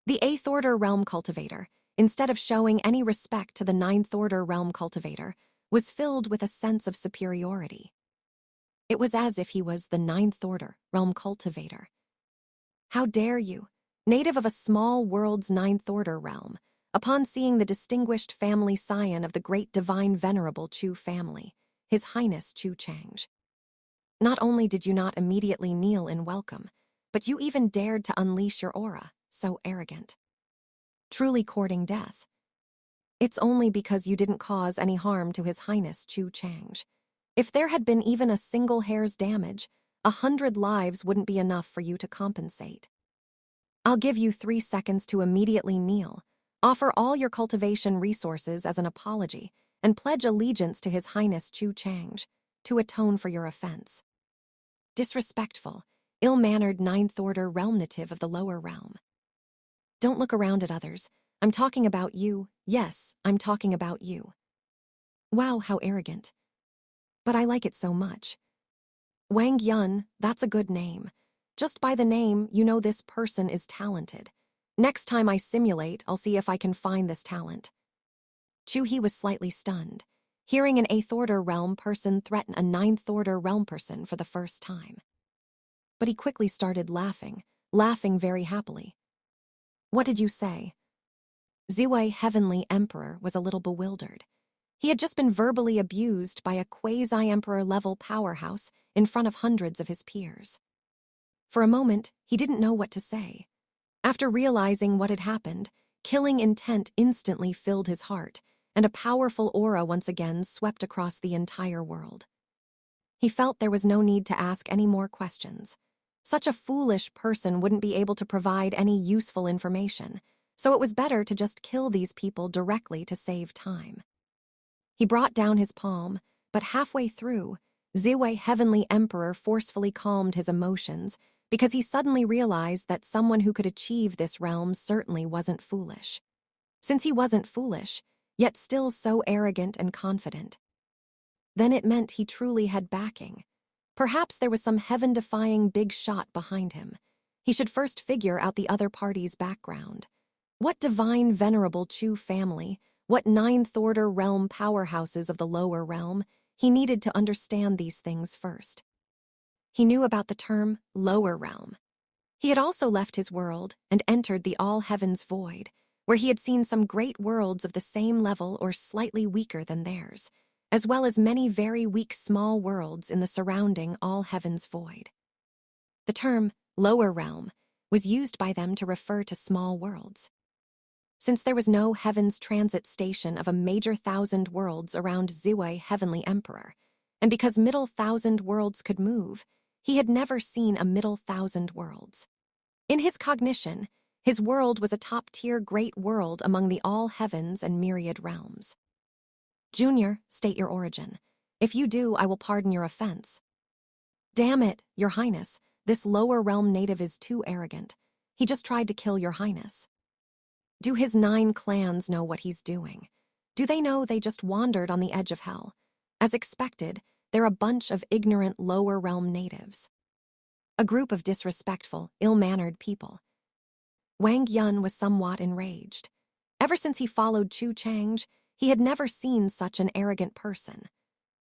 [SPEAKER 1] The Eighth-order realm cultivator, instead of showing any respect to the Ninth-order realm cultivator, was filled with a sense of superiority. It was as if he was the Ninth-order realm cultivator. "How dare you, native of a small world's Ninth-order realm, upon seeing the distinguished family scion of the great divine venerable Chu family, His Highness Chu Chang. Not only did you not immediately kneel in welcome, but you even dared to unleash your aura, so arrogant. Truly courting death. It's only because you didn't cause any harm to His Highness Chu Chang. If there had been even a single hair's damage, 100 lives wouldn't be enough for you to compensate. I'll give you 3 seconds to immediately kneel, offer all your cultivation resources as an apology, and pledge allegiance to His Highness Chu Chang, to atone for your offense. Disrespectful, ill-mannered Ninth-order realm native of the lower realm. Don't look around at others. I'm talking about you. Yes, I'm talking about you." Wow, how arrogant. But I like it so much. Wang Yun, that's a good name. Just by the name, you know this person is talented. Next time I simulate, I'll see if I can find this talent. Chu He was slightly stunned, hearing an Eighth-order realm person threaten a Ninth-order realm person for the first time. But he quickly started laughing very happily. "What did you say?" Ziwei Heavenly Emperor was a little bewildered. He had just been verbally abused by a quasi-emperor-level powerhouse in front of hundreds of his peers. For a moment, he didn't know what to say. After realizing what had happened, killing intent instantly filled his heart, and a powerful aura once again swept across the entire world. He felt there was no need to ask any more questions. Such a foolish person wouldn't be able to provide any useful information, so it was better to just kill these people directly to save time. He brought down his palm, but halfway through, Ziwei Heavenly Emperor forcefully calmed his emotions because he suddenly realized that someone who could achieve this realm certainly wasn't foolish. Since he wasn't foolish, yet still so arrogant and confident, then it meant he truly had backing. Perhaps there was some heaven-defying big shot behind him. He should first figure out the other party's background. What divine venerable Chu family, what Ninth-order realm powerhouses of the lower realm, he needed to understand these things first. He knew about the term lower realm. He had also left his world and entered the all-heavens void, where he had seen some great worlds of the same level or slightly weaker than theirs, as well as many very weak small worlds in the surrounding all-heavens void. The term lower realm was used by them to refer to small worlds. since there was no heaven's transit station of a major thousand worlds around Ziwei Heavenly Emperor, and because middle thousand worlds could move, he had never seen a middle thousand worlds. In his cognition, his world was a top-tier great world among the all heavens and myriad realms. Junior, state your origin. If you do, I will pardon your offense. Damn it, Your Highness, this lower realm native is too arrogant. He just tried to kill Your Highness. Do his 9 clans know what he's doing? Do they know they just wandered on the edge of hell? As expected, they're a bunch of ignorant lower realm natives. A group of disrespectful, ill-mannered people. Wang Yun was somewhat enraged. Ever since he followed Chu Chang'e, he had never seen such an arrogant person.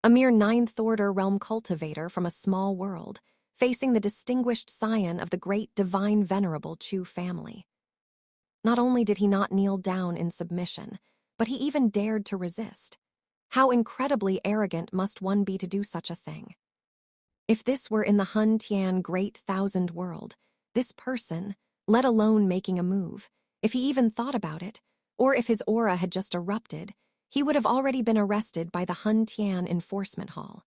[SPEAKER 1] A mere 9th-order realm cultivator from a small world, facing the distinguished scion of the great divine venerable Chu family. Not only did he not kneel down in submission, but he even dared to resist. How incredibly arrogant must one be to do such a thing? If this were in the Hun Tian Great Thousand World, this person, let alone making a move, if he even thought about it, or if his aura had just erupted, he would have already been arrested by the Hun Tian Enforcement Hall.